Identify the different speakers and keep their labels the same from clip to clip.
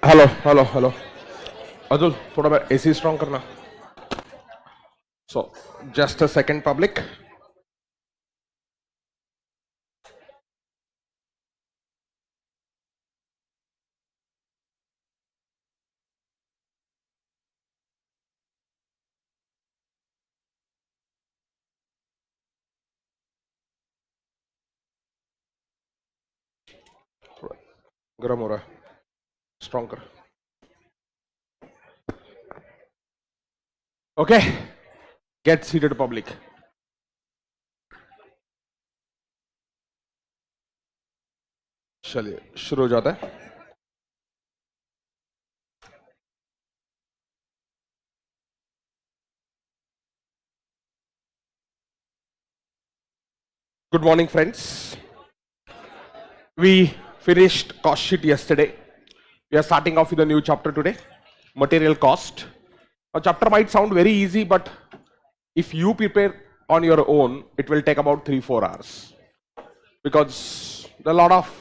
Speaker 1: Hello hello hello Atul थोड़ा AC strong करना so just a second public गर्म हो रहा है स्ट्रॉन्ग कर ओके गेट सीटेड पब्लिक चलिए शुरू हो जाता है good morning friends we finished cost sheet yesterday. We are starting off with a new chapter today, material cost. A chapter might sound very easy, but if you prepare on your own, it will take about 3-4 hours because there are a lot of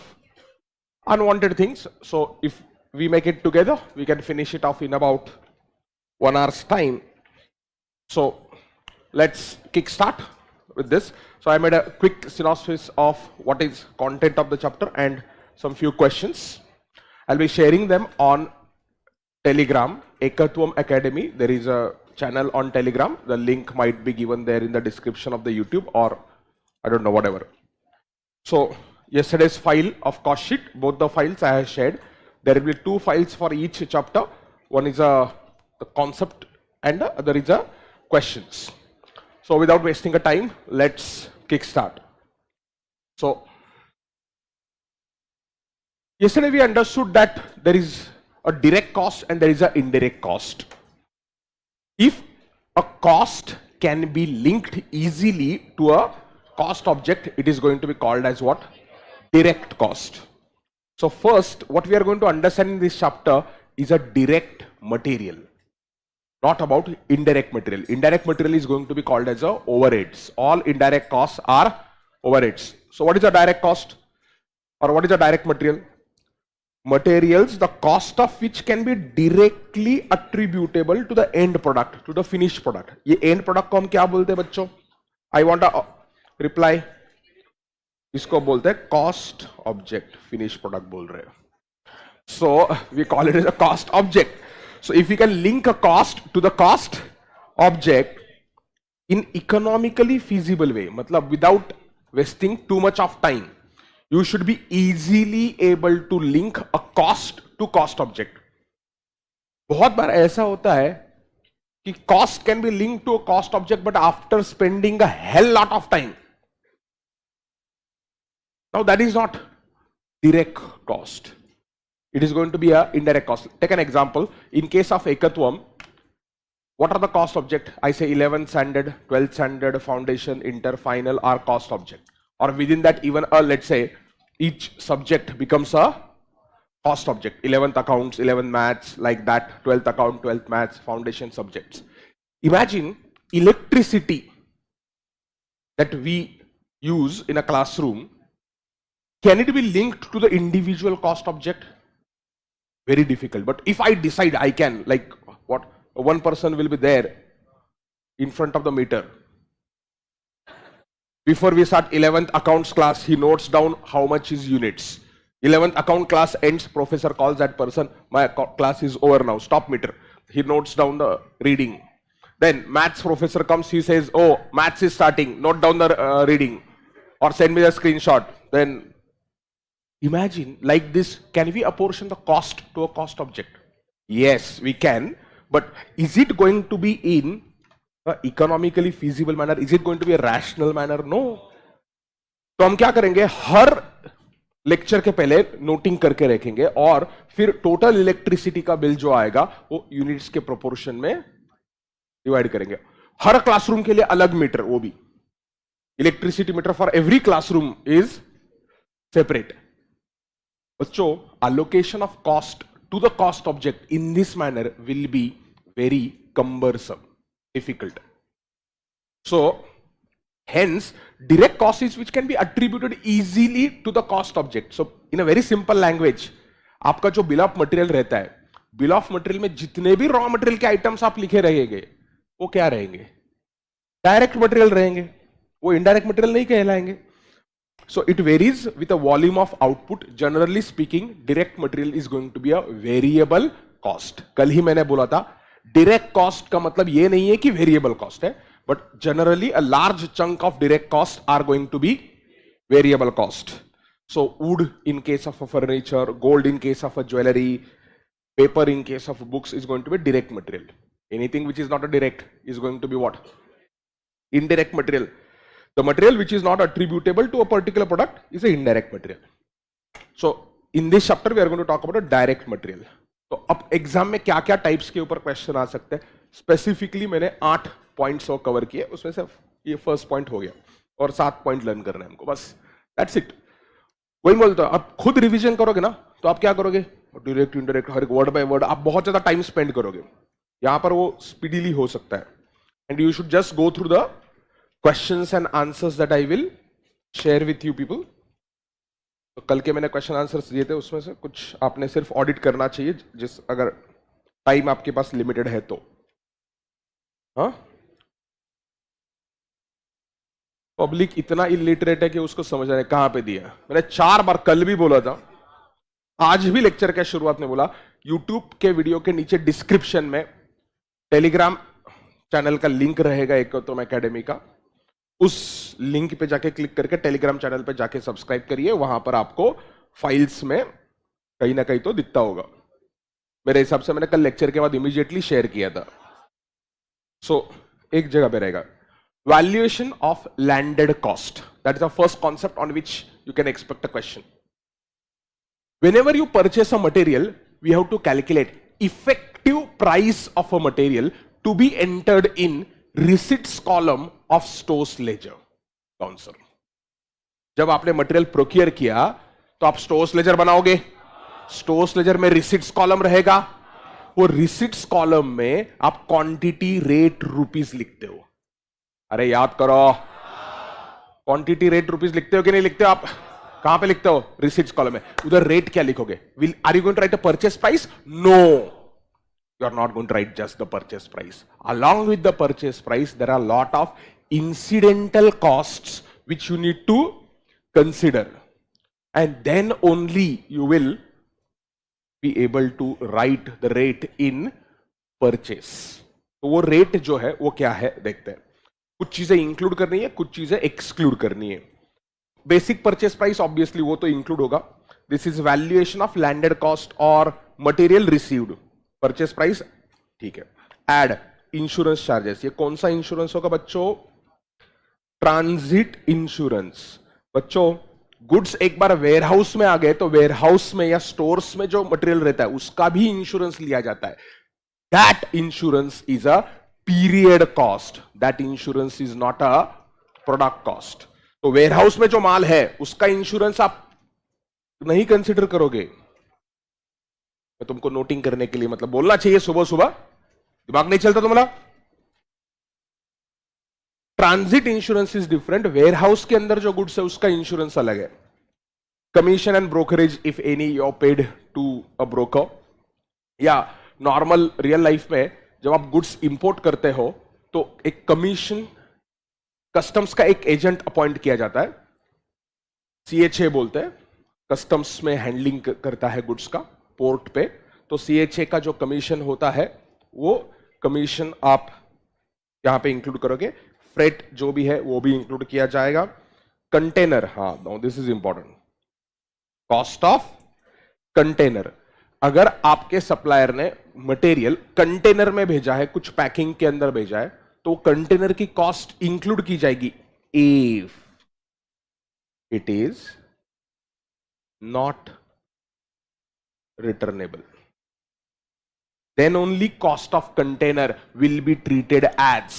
Speaker 1: unwanted things. So if we make it together, we can finish it off in about 1 hour's time. So let's kickstart with this. So I made a quick synopsis of what is content of the chapter and some few questions. I'll be sharing them on Telegram, Ekatvam Academy. There is a channel on Telegram. The link might be given there in the description of the YouTube or I don't know, whatever. So yesterday's file of cost sheet, both the files I have shared. There will be 2 files for each chapter. One is the concept and the other is the questions. So without wasting a time, let's kickstart. So yesterday we understood that there is a direct cost and there is an indirect cost. If a cost can be linked easily to a cost object, it is going to be called as what? Direct cost. So first, what we are going to understand in this chapter is a direct material. Not about indirect material. Indirect material is going to be called as a overheads. All indirect costs are overheads. So what is a direct cost? Or what is a direct material? Materials, the cost of which can be directly attributable to the end product, to the finished product. ये end product को हम क्या बोलते हैं बच्चों? I want a reply. इसको बोलते हैं cost object. Finished product बोल रहे हैं. So we call it as a cost object. So if we can link a cost to the cost object in economically feasible way, मतलब without wasting too much of time, you should be easily able to link a cost to cost object. बहुत बार ऐसा होता है कि cost can be linked to a cost object, but after spending a hell lot of time. Now that is not direct cost. It is going to be a indirect cost. Take an example. In case of Ekatvam, what are the cost object? I say 11th standard, 12th standard, foundation, inter, final are cost object. Or within that even let's say each subject becomes a cost object. 11th accounts, 11th maths, like that, 12th account, 12th maths, foundation subjects. Imagine electricity that we use in a classroom. Can it be linked to the individual cost object? Very difficult. But if I decide I can, like what, one person will be there in front of the meter. Before we start 11th accounts class, he notes down how much is units. 11th account class ends, professor calls that person, my class is over now, stop meter. He notes down the reading. Then maths professor comes, he says, oh, maths is starting, note down the reading or send me the screenshot. Then imagine like this, can we apportion the cost to a cost object? Yes, we can. But is it going to be in an economically feasible manner? Is it going to be a rational manner? No. तो हम क्या करेंगे, हर lecture के पहले noting करके रखेंगे और फिर टोटल इलेक्ट्रिसिटी का बिल जो आएगा वो यूनिट्स के प्रोपोर्शन में डिवाइड करेंगे. हर क्लासरूम के लिए अलग मीटर, वो भी electricity metre for every classroom is separate. बच्चों, allocation of cost to the cost object in this manner will be very cumbersome, difficult. So hence direct cost is which can be attributed easily to the cost object. So in a very simple language, आपका जो bill of material रहता है, bill of material में जितने भी raw material के items आप लिखे रहेंगे वो क्या रहेंगे? डायरेक्ट मटेरियल रहेंगे, वो इनडायरेक्ट मटेरियल नहीं कहलाएंगे. So it varies with the volume of output. Generally speaking, direct material is going to be a variable cost. कल ही मैंने बोला था direct cost का मतलब ये नहीं है कि variable cost है, but generally a large chunk of direct costs are going to be variable cost. So wood in case of a furniture, gold in case of a jewelry, paper in case of books is going to be direct material. Anything which is not a direct is going to be what? Indirect material. The material which is not attributable to a particular product is an indirect material. So in this chapter we are going to talk about a direct material. तो अब exam में क्या क्या types के ऊपर question आ सकते हैं, specifically मैंने 8 पॉइंट्स और कवर किए, उसमें से ये फर्स्ट पॉइंट हो गया और 7 पॉइंट लर्न करना है हमको, बस दैट्स इट. वही बोलता हूं, आप खुद रिवीजन करोगे ना तो आप क्या करोगे, direct indirect her word by word आप बहुत ज्यादा टाइम स्पेंड करोगे. यहां पर वो स्पीडीली हो सकता है. And you should just go through the questions and answers that I will share with you people. तो कल के मैंने क्वेश्चन आंसर्स दिए थे, उसमें से कुछ आपने सिर्फ ऑडिट करना चाहिए, जिस अगर टाइम आपके पास लिमिटेड है तो. हाँ, पब्लिक इतना इलिटरेट है कि उसको समझ रहे कहां पे दिया. मैंने 4 बार कल भी बोला था, आज भी लेक्चर के शुरुआत में बोला, यूट्यूब के वीडियो के नीचे डिस्क्रिप्शन में टेलीग्राम चैनल का लिंक रहेगा एक तो एकेडमी का, उस लिंक पे जाके क्लिक करके टेलीग्राम चैनल पे जाके सब्सक्राइब करिए. वहां पर आपको फाइल्स में कहीं ना कहीं तो दिखता होगा. मेरे हिसाब से मैंने कल लेक्चर के बाद इमीडिएटली शेयर किया था. सो एक जगह पे रहेगा valuation of landed cost. That is the first concept on which you can expect a question. Whenever you purchase a material we have to calculate effective price of a material to be entered in receipts column of stores ledger. कौन sir, जब आपने material procure किया तो आप stores ledger बनाओगे, stores ledger में receipts column रहेगा, वो रिसिट्स कॉलम में आप क्वांटिटी रेट रुपीस लिखते हो. अरे याद करो, क्वांटिटी रेट रुपीस लिखते हो कि नहीं लिखते हो? आप कहां पे लिखते हो? रिसिट्स कॉलम में. उधर रेट क्या लिखोगे? Are you going to write a purchase price? No, you are not going to write just the purchase price. Along with the purchase price, there are a lot of incidental costs which you need to consider. And then only you will be able to write the rate in purchase. तो वो rate जो है वो क्या है देखते हैं. कुछ चीजें इंक्लूड करनी है, कुछ चीजें एक्सक्लूड करनी है. बेसिक परचेस प्राइस ऑब्वियसली वो तो इंक्लूड होगा. This is valuation of landed cost और मटेरियल रिसीव्ड. परचेस प्राइस ठीक है. Add insurance charges. ये कौन सा इंश्योरेंस होगा बच्चों? Transit insurance. बच्चों गुड्स एक बार वेयरहाउस में आ गए तो वेयरहाउस में या स्टोर्स में जो मटेरियल रहता है उसका भी इंश्योरेंस लिया जाता है. That insurance is a period cost. That insurance is not a product cost. तो वेयरहाउस में जो माल है उसका इंश्योरेंस आप नहीं कंसिडर करोगे. मैं तुमको नोटिंग करने के लिए मतलब बोलना चाहिए सुबह सुबह, दिमाग नहीं चलता तुम्हारा. Transit insurance is different. Warehouse के अंदर जो गुड्स है उसका इंश्योरेंस अलग है. Commission and brokerage if any you paid to a broker. या नॉर्मल रियल लाइफ में जब आप गुड्स इंपोर्ट करते हो तो एक कमीशन, कस्टम्स का एक एजेंट अपॉइंट किया जाता है, CHA बोलते हैं. कस्टम्स में हैंडलिंग करता है गुड्स का पोर्ट पे. तो CHA का जो कमीशन होता है वो कमीशन आप यहां पे इंक्लूड करोगे. फ्रेट जो भी है वो भी इंक्लूड किया जाएगा. कंटेनर, हाँ no this is important. Cost of container. अगर आपके सप्लायर ने मटेरियल कंटेनर में भेजा है, कुछ पैकिंग के अंदर भेजा है, तो कंटेनर की कॉस्ट इंक्लूड की जाएगी if it is not returnable. Then only cost of container will be treated as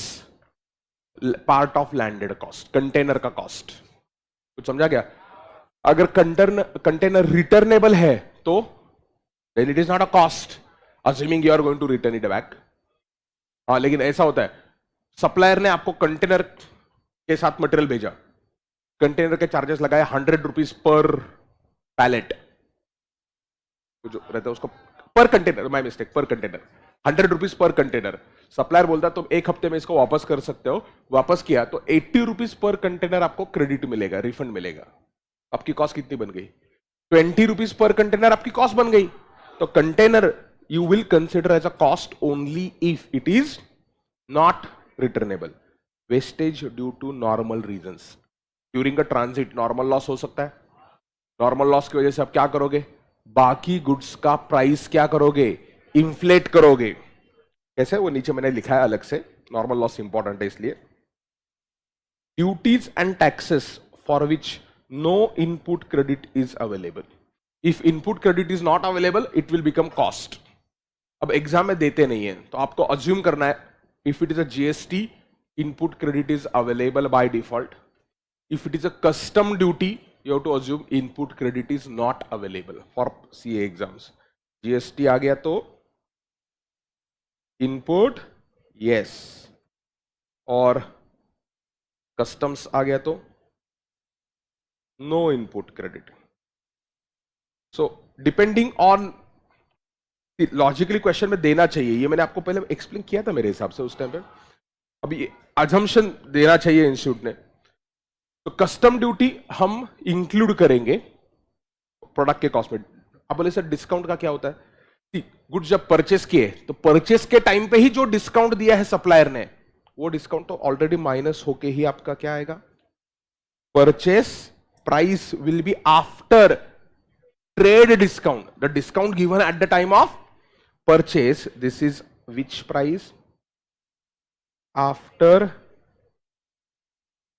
Speaker 1: part of landed cost. Container का कॉस्ट कुछ समझा क्या? अगर कंटेनर रिटर्नेबल है तो then it is not a cost, assuming you are going to return it back. हाँ, लेकिन ऐसा होता है सप्लायर ने आपको कंटेनर के साथ मटेरियल भेजा, कंटेनर के चार्जेस लगाए 100 रुपीज पर पैलेट. तो जो रहता है उसको पर कंटेनर, माय मिस्टेक, पर container 100 rupees per container. Supplier बोलता है तुम एक हफ्ते में इसको वापस कर सकते हो, वापस किया तो 80 रुपीज पर कंटेनर आपको क्रेडिट मिलेगा, रिफंड मिलेगा। आपकी कॉस्ट कितनी बन गई? 20 रुपीज पर कंटेनर आपकी कॉस्ट बन गई। तो container you will consider as a cost only if it is not returnable. Wastage due to normal reasons, during a transit normal loss हो सकता है। नॉर्मल लॉस की वजह से आप क्या करोगे? बाकी गुड्स का प्राइस क्या करोगे? इंफ्लेट करोगे। कैसे? वो नीचे मैंने लिखा है अलग से, नॉर्मल लॉस इंपॉर्टेंट है इसलिए। Duties and taxes for which no input credit is available. If input credit is not available it will become cost. अब एग्जाम में देते नहीं है तो आपको अज्यूम करना है, if it is a GST input credit is available by default. If it is a custom duty, you have to assume input credit is not available for CA exams. GST आ गया तो input yes, और customs आ गया तो no input credit. So depending on logically question में देना चाहिए, ये मैंने आपको पहले एक्सप्लेन किया था मेरे हिसाब से उस टाइम पे। अभी assumption देना चाहिए इंस्टीट्यूट ने। तो कस्टम ड्यूटी हम इंक्लूड करेंगे प्रोडक्ट के कॉस्ट में। अब बोले सर डिस्काउंट का क्या होता है? गुड्स जब परचेस किए तो परचेस के टाइम पे ही जो डिस्काउंट दिया है सप्लायर ने, वो डिस्काउंट तो ऑलरेडी माइनस होके ही आपका क्या आएगा? Purchase price will be after trade discount. The discount given at the time of purchase, this is which price? After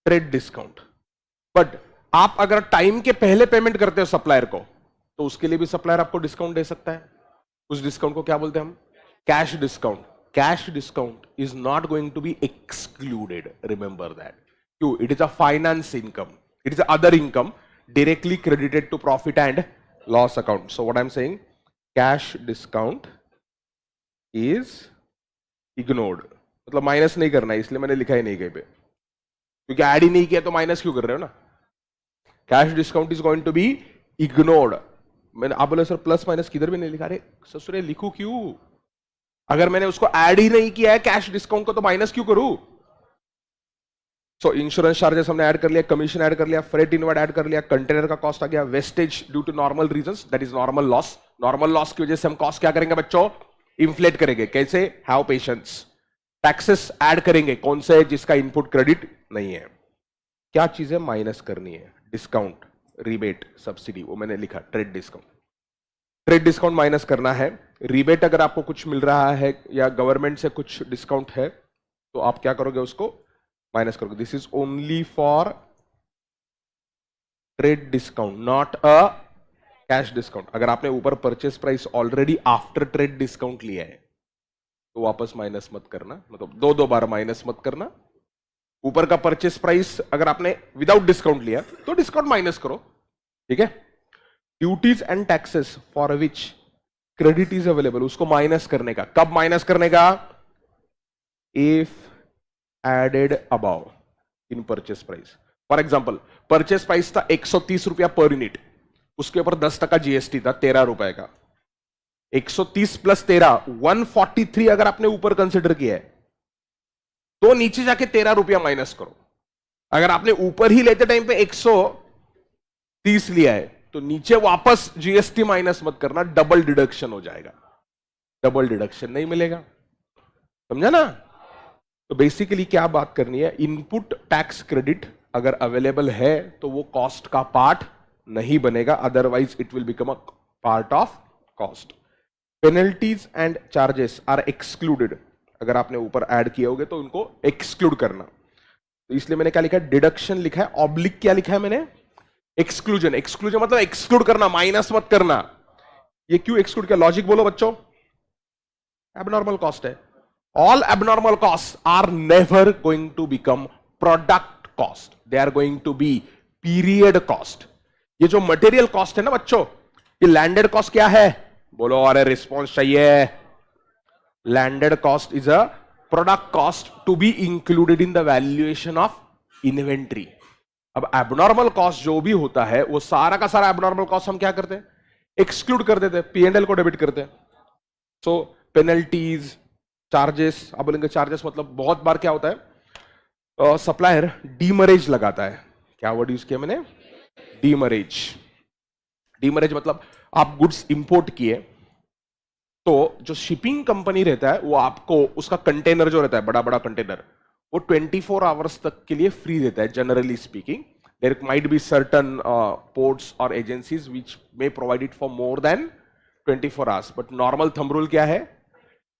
Speaker 1: trade discount. But आप अगर टाइम के पहले पेमेंट करते हो सप्लायर को, तो उसके लिए भी सप्लायर आपको डिस्काउंट दे सकता है। उस डिस्काउंट को क्या बोलते हैं हम? Cash discount. Cash discount is not going to be excluded, remember that. क्यों? It is a finance income, it is other income directly credited to profit and loss account. So what I am saying, cash discount is ignored, मतलब minus नहीं करना है, इसलिए मैंने लिखा ही नहीं कहीं पे, क्योंकि ऐड ही नहीं किया तो माइनस क्यों कर रहे हो ना। Cash discount is going to be ignored. मैंने आप बोले सर प्लस माइनस किधर भी नहीं लिखा। अरे ससुरे लिखू क्यों? अगर मैंने उसको ऐड ही नहीं किया है कैश डिस्काउंट को, तो माइनस क्यों करूं? सो इंश्योरेंस चार्जेस हमने ऐड कर लिया, कमीशन ऐड कर लिया, फ्रेट इनवर्ड ऐड कर लिया, कंटेनर का कॉस्ट आ गया, wastage due to normal reasons, that is normal loss. Normal loss की वजह से हम कॉस्ट क्या करेंगे बच्चों? इंफ्लेट करेंगे। कैसे? Have patience. टैक्सेस ऐड करेंगे, कौन से? जिसका इनपुट क्रेडिट नहीं है। क्या चीजें माइनस करनी है? डिस्काउंट, रिबेट, सब्सिडी, वो मैंने लिखा trade discount. Trade discount minus करना है। रिबेट अगर आपको कुछ मिल रहा है या गवर्नमेंट से कुछ डिस्काउंट है तो आप क्या करोगे? उसको माइनस करोगे। This is only for trade discount, not a cash discount. अगर आपने ऊपर purchase price already after trade discount लिया है तो वापस माइनस मत करना, मतलब दो बार माइनस मत करना। ऊपर का परचेस प्राइस अगर आपने विदाउट डिस्काउंट लिया तो डिस्काउंट माइनस करो, ठीक है। Duties and taxes for which credit is available, उसको माइनस करने का। कब माइनस करने का? If added above in purchase price. For example purchase price था 130 रुपया पर यूनिट, उसके ऊपर 10% जीएसटी था 13 रुपए का। 130 प्लस 13 143 अगर आपने ऊपर कंसिडर किया है तो नीचे जाके 13 रुपया माइनस करो। अगर आपने ऊपर ही लेते टाइम पे 130 लिया है तो नीचे वापस जीएसटी माइनस मत करना, डबल डिडक्शन हो जाएगा। डबल डिडक्शन नहीं मिलेगा, समझा ना। तो बेसिकली क्या बात करनी है, इनपुट टैक्स क्रेडिट अगर अवेलेबल है तो वो कॉस्ट का पार्ट नहीं बनेगा, otherwise it will become a part of cost. Penalties and charges are excluded, अगर आपने ऊपर ऐड किए होगे तो उनको एक्सक्लूड करना। तो इसलिए मैंने क्या लिखा है, डिडक्शन लिखा है, ऑब्लिक क्या लिखा है मैंने, एक्सक्लूजन। एक्सक्लूजन मतलब एक्सक्लूड करना, माइनस मत करना। ये क्यों एक्सक्लूड किया, लॉजिक बोलो बच्चों। एबनॉर्मल कॉस्ट है, all abnormal costs are never going to become product cost, they are going to be period cost। ये जो मटेरियल कॉस्ट है ना बच्चों, ये लैंडेड कॉस्ट क्या है बोलो, अरे रिस्पॉन्स चाहिए। Landed cost is a product cost to be included in the valuation of inventory. अब एबनॉर्मल कॉस्ट जो भी होता है वो सारा का सारा एबनॉर्मल कॉस्ट हम क्या करते हैं, एक्सक्लूड कर देते हैं, P&L को डेबिट करते हैं. सो पेनल्टीज, चार्जेस, आप बोलेंगे चार्जेस मतलब बहुत बार क्या होता है, सप्लायर डीमरेज लगाता है. क्या वर्ड यूज किया मैंने? डीमरेज. डीमरेज मतलब आप गुड्स इंपोर्ट किए तो जो शिपिंग कंपनी रहता है वो आपको उसका कंटेनर जो रहता है, बड़ा बड़ा कंटेनर, वो 24 आवर्स तक के लिए फ्री देता है. Generally speaking there might be certain ports और agencies which may provide it for more than 24 hours, but normal thumb rule क्या है?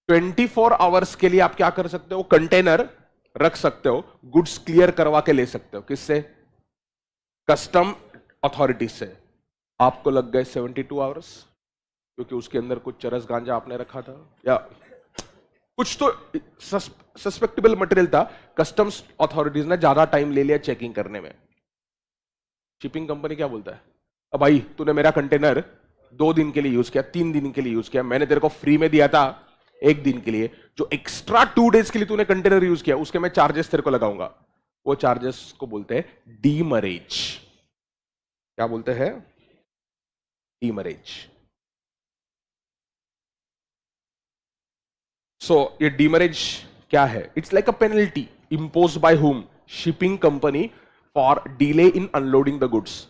Speaker 1: 24 आवर्स के लिए आप क्या कर सकते हो? कंटेनर रख सकते हो, गुड्स क्लियर करवा के ले सकते हो. किससे? कस्टम अथॉरिटी से. आपको लग गए 72 आवर्स, क्योंकि उसके अंदर कुछ चरस गांजा आपने रखा था या कुछ तो सस्पेक्टेबल मटेरियल था. कस्टम्स अथॉरिटीज ने ज्यादा टाइम ले लिया चेकिंग करने में. शिपिंग कंपनी क्या बोलता है? अब भाई तूने मेरा कंटेनर 2 दिन के लिए यूज किया, 3 दिन के लिए यूज किया, मैंने तेरे को फ्री में दिया था 1 दिन के लिए, जो एक्स्ट्रा 2 डेज के लिए तूने कंटेनर यूज किया उसके मैं चार्जेस तेरे को लगाऊंगा. वो चार्जेस को बोलते हैं डीमरेज. क्या बोलते हैं? डीमरेज. सो ये डीमरेज क्या है? It's like a penalty impose by whom? Shipping company for delay in unloading the goods.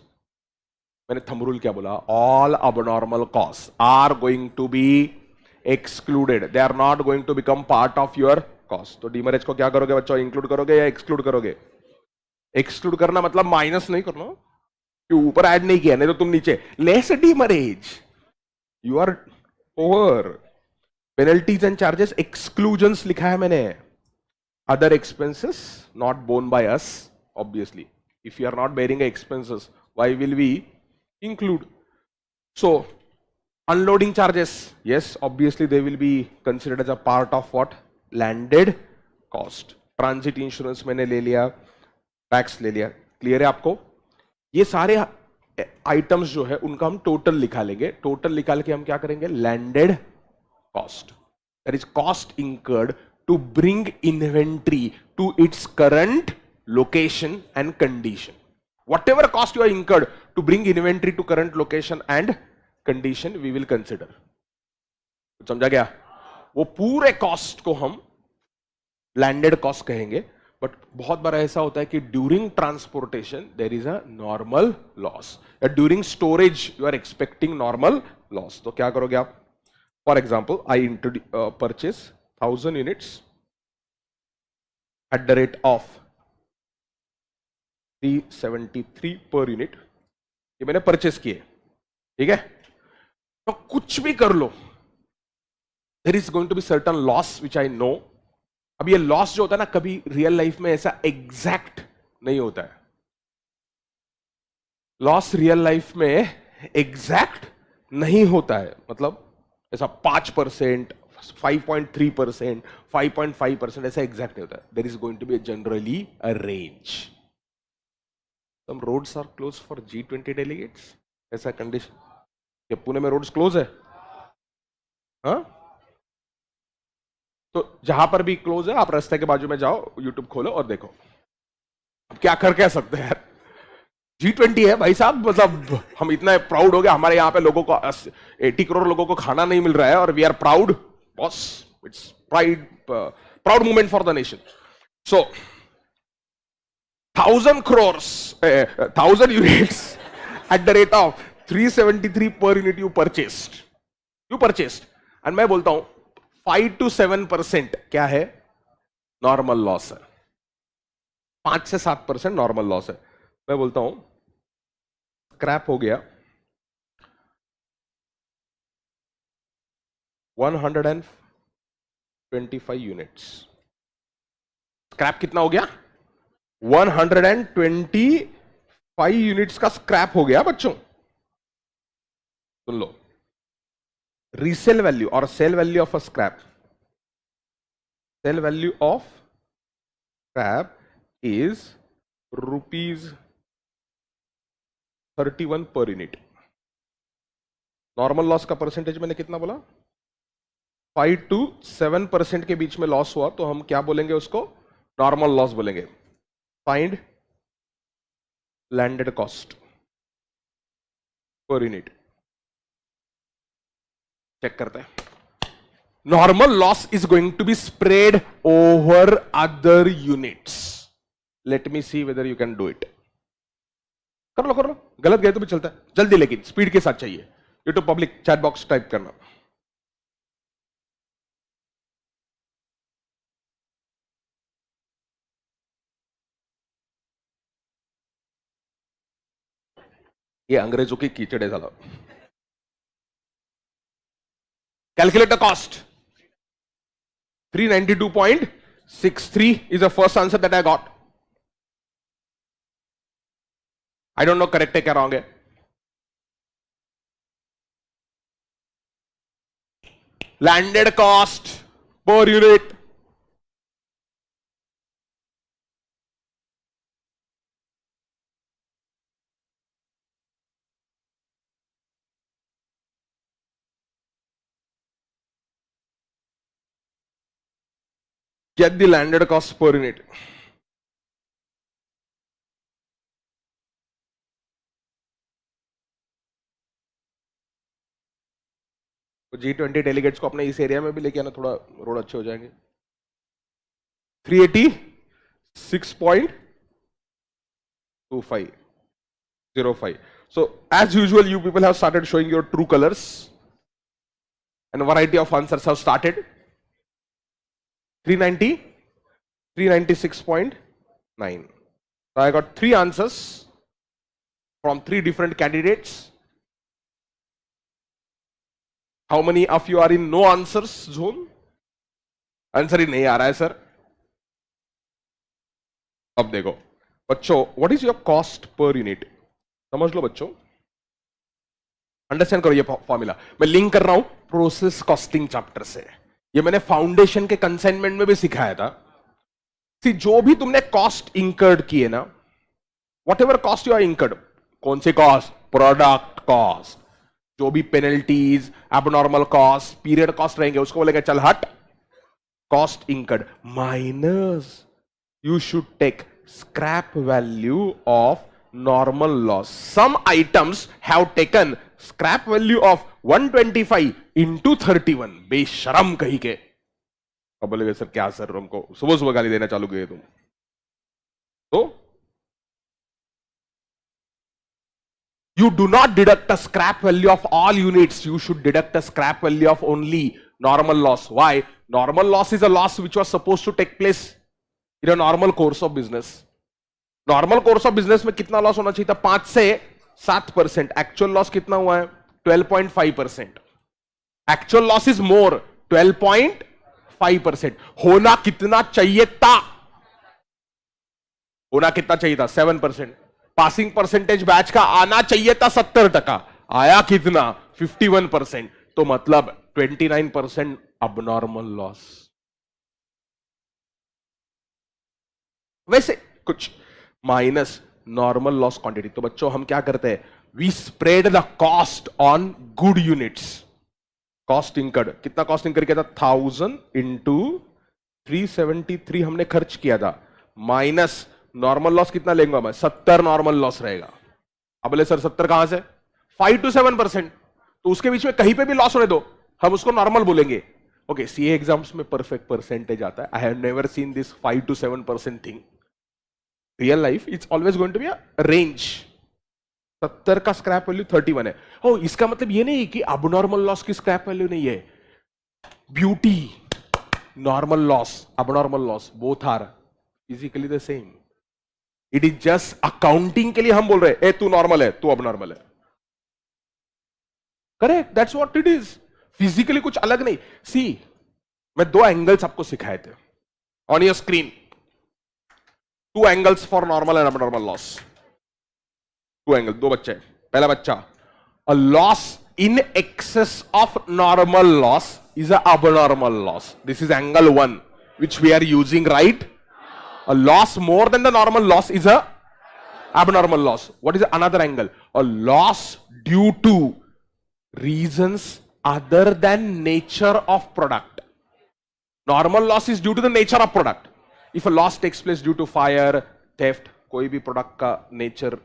Speaker 1: मैंने थंब रूल क्या बोला? All abnormal cost are going to be excluded, they are not going to become part of your cost. तो demurrage को क्या करोगे बच्चों? Include करोगे या एक्सक्लूड करोगे? एक्सक्लूड करना मतलब माइनस नहीं करना कि ऊपर ऐड नहीं किया, नहीं तो तुम नीचे less demurrage, you are over. Penalties and charges, exclusions लिखा है मैंने. Other expenses not borne by us, obviously. If you are not bearing expenses, why will we include? So unloading charges, yes, obviously they will be considered as a part of what? Landed cost. Transit insurance मैंने ले लिया, tax ले लिया. Clear है आपको? ये सारे items जो है उनका हम टोटल लिखा लेंगे. टोटल निकाल के हम क्या करेंगे? Landed cost. That is cost incurred to bring inventory to its current location and condition. Whatever cost you are incurred to bring inventory to current location and condition, we will consider. समझा गया? वो पूरे cost को हम landed cost कहेंगे. But बहुत बार ऐसा होता है कि during transportation there is a normal loss, या during storage you are expecting normal loss. तो क्या करोगे आप? For example, I purchase 1000 units at the rate of 373 per unit. ये मैंने परचेस किए, ठीक है? तो कुछ भी कर लो, there is going to be certain loss which I know. अब ये लॉस जो होता है ना, कभी रियल लाइफ में ऐसा एग्जैक्ट नहीं होता है. लॉस रियल लाइफ में एग्जैक्ट नहीं होता है. मतलब ऐसा 5%, 5.3%, 5.5% ऐसा एग्जैक्ट नहीं होता है. There is going to be generally a range. Some roads are closed for G20 delegates. ऐसा कंडीशन? क्या पुणे में रोड्स क्लोज है? हाँ, तो जहां पर भी क्लोज है आप रास्ते के बाजू में जाओ, यूट्यूब खोलो और देखो. अब क्या कर कह सकते हैं यार? G20 है भाई साहब. मतलब हम इतना प्राउड हो गए, हमारे यहाँ पे लोगों को 80 करोड़ लोगों को खाना नहीं मिल रहा है और we are proud. Boss, it's proud movement for the nation. So 1000 crores, 1000 units at the rate of 373 per unit you purchased. And मैं बोलता हूं 5 to 7% क्या है? नॉर्मल लॉस है. 5 से 7% नॉर्मल लॉस है. मैं बोलता हूं स्क्रैप हो गया 125 यूनिट्स. स्क्रैप कितना हो गया? 125 यूनिट्स का स्क्रैप हो गया बच्चों. सुन लो, रीसेल वैल्यू और sale value of a scrap. Sale value of scrap is ₹31 per unit. Normal loss का परसेंटेज मैंने कितना बोला? 5 to 7% के बीच में लॉस हुआ तो हम क्या बोलेंगे उसको? नॉर्मल लॉस बोलेंगे. Find landed cost per unit. Check करते हैं. Normal loss is going to be spread over other units. Let me see whether you can do it. कर लो, गलत गए तो भी चलता है, जल्दी लेकिन स्पीड के साथ चाहिए. YouTube public chat box type करना. ये अंग्रेजों की कीचड़ है साला. Calculate the cost. 392.63 is the first answer that I got. I don't know correct है क्या wrong है. Landed cost per unit. Get the landed cost per unit. G20 delegates को अपने इस एरिया में भी लेके आना, थोड़ा रोड अच्छे हो जाएंगे. 386.2505. So as usual, you people have started showing your true colors, and a variety of answers have started. 390, 396.9. So I got 3 answers from 3 different candidates. How many of you are in no answers zone? Answer ही नहीं आ रहा है sir. अब देखो बच्चों, what is your cost per unit. समझ लो बच्चों, अंडरस्टैंड करो ये फॉर्मूला. मैं लिंक कर रहा हूं प्रोसेस कॉस्टिंग चैप्टर से. ये मैंने फाउंडेशन के कंसाइनमेंट में भी सिखाया था. सी, जो भी तुमने कॉस्ट इंकर्ड किए ना, whatever cost you are incurred, कौन से कॉस्ट, प्रोडक्ट कॉस्ट, जो भी penalties, abnormal cost, period cost रहेंगे, उसको बोलेगा चल हट, cost incurred minus you should take scrap value of normal loss. Some items have taken scrap value of 125 into 31. बेशरम कहीं के. अब बोलेगे सर क्या सर, हमको सुबह सुबह गाली देना चालू किए तुम. तो you do not deduct the scrap value of all units. You should deduct the scrap value of only normal loss. Why? Normal loss is a loss which was supposed to take place in a normal course of business. Normal course of business में कितना loss होना चाहिए था? 5 से 7%. Actual loss कितना हुआ है? 12.5%. Actual loss is more, 12.5%. होना कितना चाहिए था? होना कितना चाहिए था? 7%. पासिंग परसेंटेज बैच का आना चाहिए था 70%. आया कितना? 51%. तो मतलब 29% अबनॉर्मल लॉस. वैसे कुछ माइनस नॉर्मल लॉस क्वांटिटी. तो बच्चों हम क्या करते हैं? We spread the cost on good units. Cost incurred, कितना कॉस्ट इंकर किया था? 1000 इंटू 373 हमने खर्च किया था, माइनस नॉर्मल लॉस कितना लेंगे मैं? 70 नॉर्मल लॉस रहेगा. अब बोले सर 70 कहां से? 5 to 7%. तो उसके बीच में कहीं पे भी लॉस होने दो, हम उसको नॉर्मल बोलेंगे. ओके, सीए एग्जाम्स में परफेक्ट परसेंटेज आता है. I have never seen this 5 to 7% thing. Real life it's always going to be a range. 70 का स्क्रैप वैल्यू 31 है. ओ, इसका मतलब ये नहीं कि अबनॉर्मल लॉस की स्क्रैप वैल्यू नहीं है. Beauty, normal loss, abnormal loss, both are physically the same. It is just accounting के लिए हम बोल रहे हैं ए तू नॉर्मल है, तू अबनॉर्मल है. Correct, that's what it is. Physically कुछ अलग नहीं. सी, मैं 2 एंगल्स आपको सिखाए थे on your screen. 2 angles for normal and abnormal loss. 2 angle, 2 बच्चे. पहला बच्चा, a loss in excess of normal loss is a abnormal loss. This is angle 1 which we are using, right? A loss more than the normal loss is a abnormal loss. What is another angle? A loss due to reasons other than nature of product. Normal loss is due to the nature of product. If a loss takes place due to fire, theft, कोई भी product का nature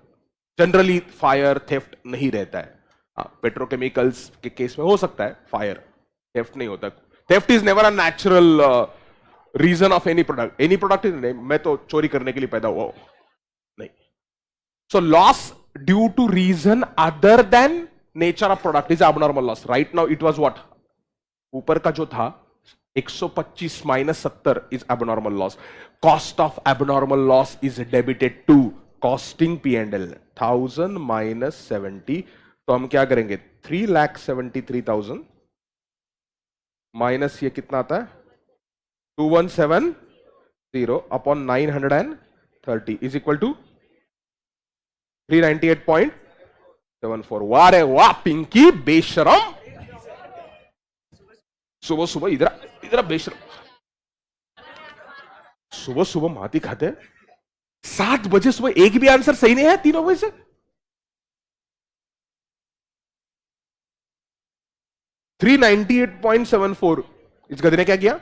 Speaker 1: generally fire, theft नहीं रहता है. Petrochemicals के case में हो सकता है फायर, थेफ्ट नहीं होता. Theft is never a natural reason of any product. Any product is नहीं, मैं तो चोरी करने के लिए पैदा हुआ हूं, नहीं. So loss due to reason other than nature of product is abnormal loss. Right now it was what, ऊपर का जो था 125 minus 70 is abnormal loss. Cost of abnormal loss is debited to costing P and L. 1000 minus 70, तो हम क्या करेंगे, 3,73,000 minus ये कितना आता है 2170 अपॉन 930 इज इक्वल टू 398.74. वाह रे वाह पिंकी बेशरम. सुबह सुबह इधर बेशरम, सुबह सुबह माती खाते हैं. 7 बजे सुबह एक भी आंसर सही नहीं है तीनों में से. $398.74. इस गधे ने क्या किया,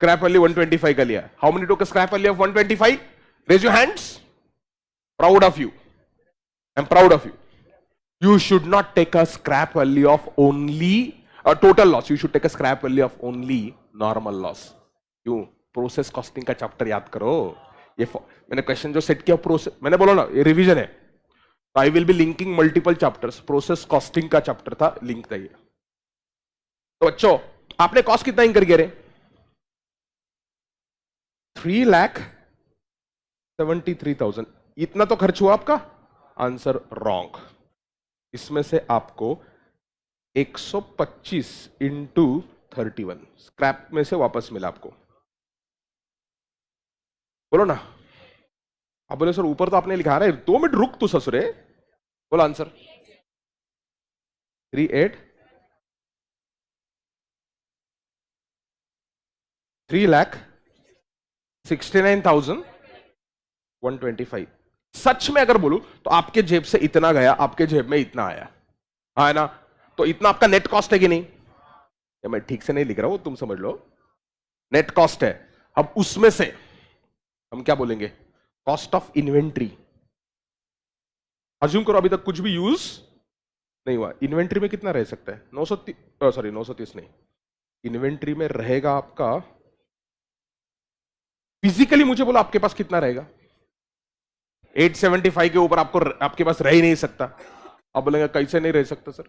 Speaker 1: स्क्रैप वैल्यू 125 का लिया. How many took scrap value of 125? Raise your hands. Proud of you, I am proud of you. You should not take a scrap value of only a total loss. You should take a scrap value of only normal loss. क्यों? Process costing का chapter याद करो. ये मैंने question जो set किया process, मैंने बोला ना ये रिवीजन है. I will be linking multiple chapters. Process costing का चैप्टर था, लिंक था ये. तो बच्चों आपने कॉस्ट कितना इंकर किया रे? 3,73,000. इतना तो खर्च हुआ आपका. Answer wrong. इसमें से आपको 125 इंटू 31 स्क्रैप में से वापस मिला आपको. बोलो ना. आप बोले सर ऊपर तो आपने लिखा रहा है. 2 मिनट रुक तू ससुरे. बोलो आंसर. 3,69,125. सच में अगर बोलूं तो आपके जेब से इतना गया, आपके जेब में इतना आया, है ना. तो इतना आपका नेट कॉस्ट है कि नहीं? या मैं ठीक से नहीं लिख रहा हूं, तुम समझ लो. नेट कॉस्ट है. अब उसमें से हम क्या बोलेंगे, कॉस्ट ऑफ इन्वेंट्री. अज्यूम करो अभी तक कुछ भी यूज नहीं हुआ. इन्वेंट्री में कितना रह सकता है? 930 नहीं. इन्वेंट्री में रहेगा आपका, फिजिकली मुझे बोला आपके पास कितना रहेगा? 875 के ऊपर आपको आपके पास रह ही नहीं सकता. आप बोलेंगे कैसे नहीं रह सकता सर,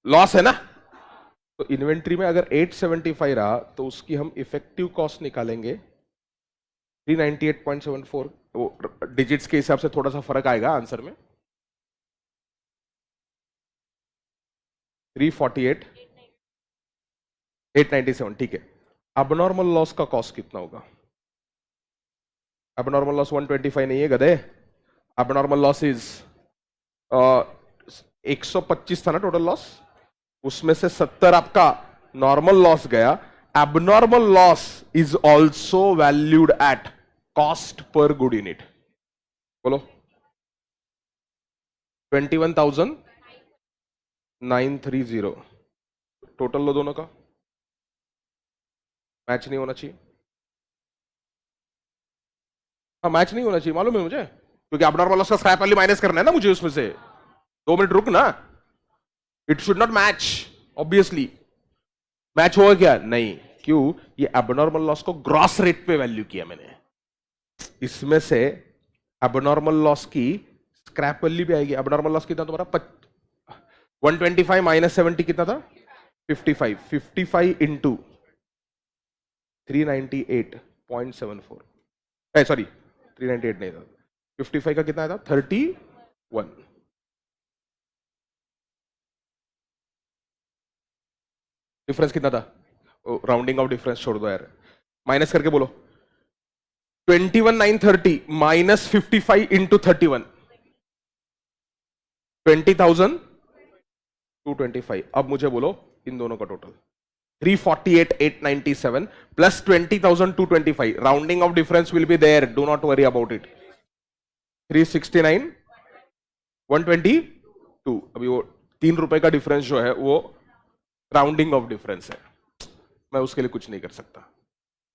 Speaker 1: लॉस है ना. तो इन्वेंट्री में अगर 875 रहा तो उसकी हम इफेक्टिव कॉस्ट निकालेंगे 398.74. वो डिजिट्स के हिसाब से थोड़ा सा फर्क आएगा आंसर में. 348 897. ठीक है. अबनॉर्मल लॉस का कॉस्ट कितना होगा? अबनॉर्मल लॉस 125 नहीं है गधे. अबनॉर्मल लॉस इज 125 था ना टोटल लॉस. उसमें से 70 आपका नॉर्मल लॉस गया. Abnormal loss is also valued at cost per good unit. बोलो. 21,930. टोटल लो दोनों का. मैच नहीं होना चाहिए. हाँ मैच नहीं होना चाहिए, मालूम है मुझे, क्योंकि एबनॉर्मल लॉस का स्क्रैप वैल्यू माइनस करना है ना मुझे उसमें से. 2 मिनट रुक ना. It should not match. Obviously match होगा क्या? नहीं. क्यों? ये एबनॉर्मल लॉस को ग्रॉस रेट पे वैल्यू किया मैंने. इसमें से एबनॉर्मल लॉस की स्क्रैप वैल्यू भी आएगी. एबनॉर्मल लॉस कितना तुम्हारा? 125 माइनस 70 कितना था? 55. 55 इंटू 398.74. सॉरी 398 नहीं था. 55 का कितना था? 31. डिफरेंस कितना था? राउंडिंग ऑफ डिफरेंस छोड़ दो यार, माइनस करके बोलो. 21,930 माइनस 55 इंटू 31 20,225. अब मुझे बोलो इन दोनों का total. 348,897 plus 20,225. Rounding off difference will be there, do not worry about it. 369,122. अभी वो 3 रुपए का डिफरेंस जो है वो राउंडिंग ऑफ डिफरेंस है, मैं उसके लिए कुछ नहीं कर सकता.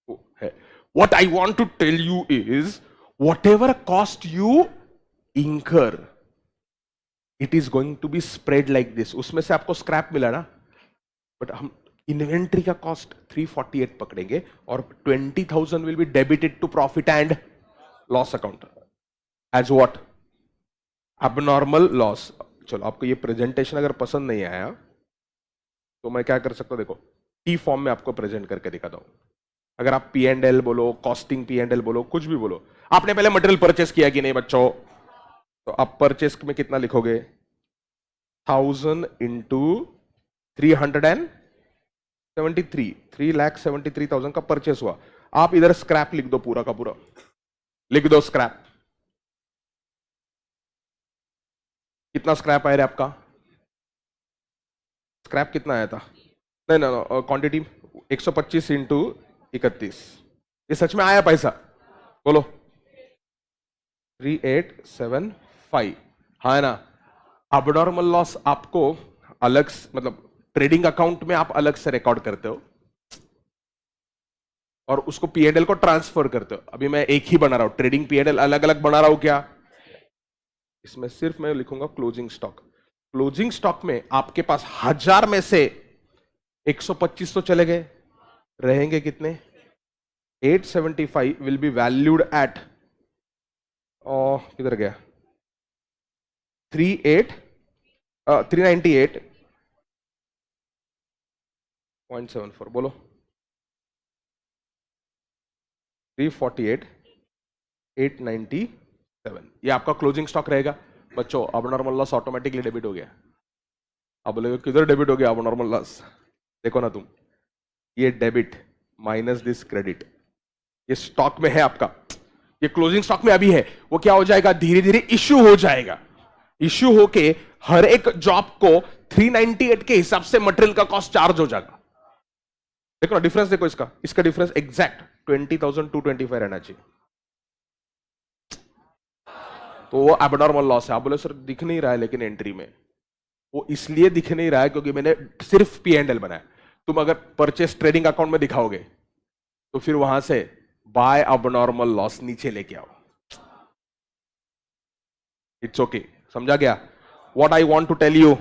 Speaker 1: वो है. What I want to tell you is whatever cost you incur, it is going to be spread like this. उसमें से आपको स्क्रैप मिला ना, बट हम इन्वेंट्री का कॉस्ट 348 पकड़ेंगे और 20,000 will be debited to profit and loss account as what? Abnormal loss. चलो, आपको ये प्रेजेंटेशन अगर पसंद नहीं आया तो मैं क्या कर सकता हूं, देखो टी फॉर्म में आपको प्रेजेंट करके दिखाता हूं. अगर आप पी एंड एल बोलो, कॉस्टिंग पी एंड एल बोलो, कुछ भी बोलो. आपने पहले मटेरियल परचेस किया कि नहीं बच्चों? तो आप परचेस में कितना लिखोगे? 1000 इंटू 373, 3,73,000 का परचेस हुआ. आप इधर स्क्रैप लिख दो, पूरा का पूरा लिख दो स्क्रैप. कितना स्क्रैप आया रे आपका? स्क्रैप कितना आया था? नहीं ना, क्वांटिटी 125 इंटू 31. ये सच में आया पैसा? बोलो. 3875. हाँ है ना. अबनॉर्मल लॉस आपको अलग, मतलब ट्रेडिंग अकाउंट में आप अलग से रिकॉर्ड करते हो और उसको पीएनएल को ट्रांसफर करते हो. अभी मैं एक ही बना रहा हूं, ट्रेडिंग पीएनएल अलग अलग बना रहा हूं क्या? इसमें सिर्फ मैं लिखूंगा क्लोजिंग स्टॉक. क्लोजिंग स्टॉक में आपके पास 1000 में से 125 तो चले गए, रहेंगे कितने? 875 विल बी वैल्यूड एट, किधर गया? 398.74. बोलो. 348,897. ये आपका क्लोजिंग स्टॉक रहेगा. बच्चों, अबनॉर्मल लॉस ऑटोमेटिकली डेबिट हो गया. अब बोले किधर डेबिट हो गया अबनॉर्मल लॉस? देखो ना तुम, ये डेबिट माइनस दिस क्रेडिट, ये स्टॉक में है आपका, ये क्लोजिंग स्टॉक में अभी है. वो क्या हो जाएगा? धीरे धीरे इश्यू हो जाएगा. इश्यू होके हर एक जॉब को 398 के हिसाब से मटेरियल का कॉस्ट चार्ज हो जाएगा. देखो ना डिफरेंस, देखो इसका, इसका डिफरेंस एग्जैक्ट 20,225 रहना चाहिए. तो वो एबनॉर्मल लॉस है. आप बोले सर दिख नहीं रहा है लेकिन एंट्री में, वो इसलिए दिख नहीं रहा है क्योंकि मैंने सिर्फ पी एंड एल बनाया. तुम अगर परचेस ट्रेडिंग अकाउंट में दिखाओगे तो फिर वहां से बाय अबनॉर्मल लॉस नीचे लेके आओ. इट्स ओके, समझा गया? What I want to tell you,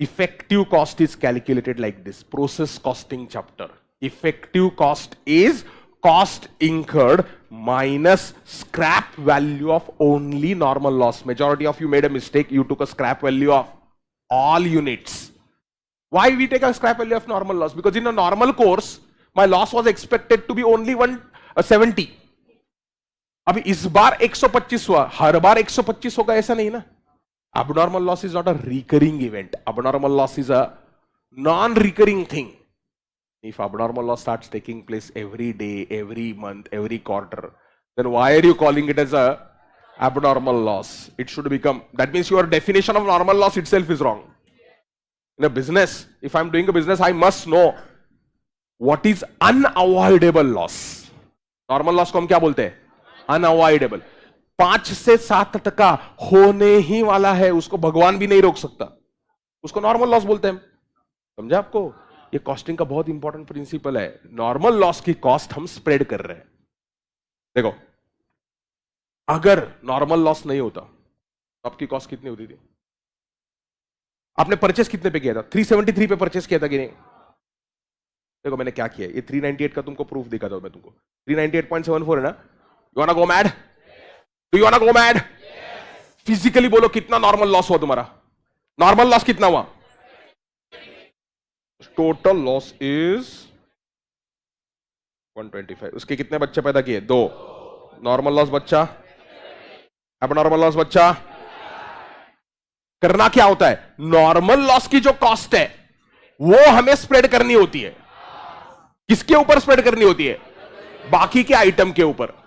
Speaker 1: effective cost is calculated like this. Process costing chapter. Effective cost is cost incurred minus scrap value of only normal loss. Majority of you made a mistake. You took a scrap value of all units. Why we take a scrap value of normal loss? Because in a normal course, my loss was expected to be only 170. अभी इस बार 125 हुआ, हर बार 125 होगा ऐसा नहीं ना. Abnormal loss is not a recurring event. Abnormal loss is a non-recurring thing. If abnormal loss starts taking place every day, every month, every quarter, then why are you calling it as a abnormal loss? It should become, that means your definition of normal loss itself is wrong. In a business, if I'm doing a business, I must know what is unavoidable loss. Normal loss को हम क्या बोलते हैं? Unavoidable. 5 से 7% होने ही वाला है, उसको भगवान भी नहीं रोक सकता, उसको नॉर्मल लॉस बोलते हैं. समझा आपको? ये कॉस्टिंग का बहुत इंपॉर्टेंट प्रिंसिपल है. नॉर्मल लॉस की कॉस्ट हम स्प्रेड कर रहे हैं. देखो, अगर नॉर्मल लॉस नहीं होता तो आपकी कॉस्ट कितनी होती थी? आपने परचेस कितने पे किया था? 373 पे परचेस किया था कि नहीं? देखो मैंने क्या किया, ये 398 का तुमको प्रूफ दिखा था मैं तुमको. 398.74 है ना? You wanna go mad? Do you wanna go mad? Physically बोलो कितना नॉर्मल लॉस हुआ तुम्हारा? नॉर्मल लॉस कितना हुआ? Total loss is 125. उसके कितने बच्चे पैदा किए? 2. नॉर्मल लॉस बच्चा, एबनॉर्मल लॉस बच्चा. करना क्या होता है? नॉर्मल लॉस की जो कॉस्ट है वो हमें स्प्रेड करनी होती है. किसके ऊपर स्प्रेड करनी होती है? बाकी के आइटम के ऊपर.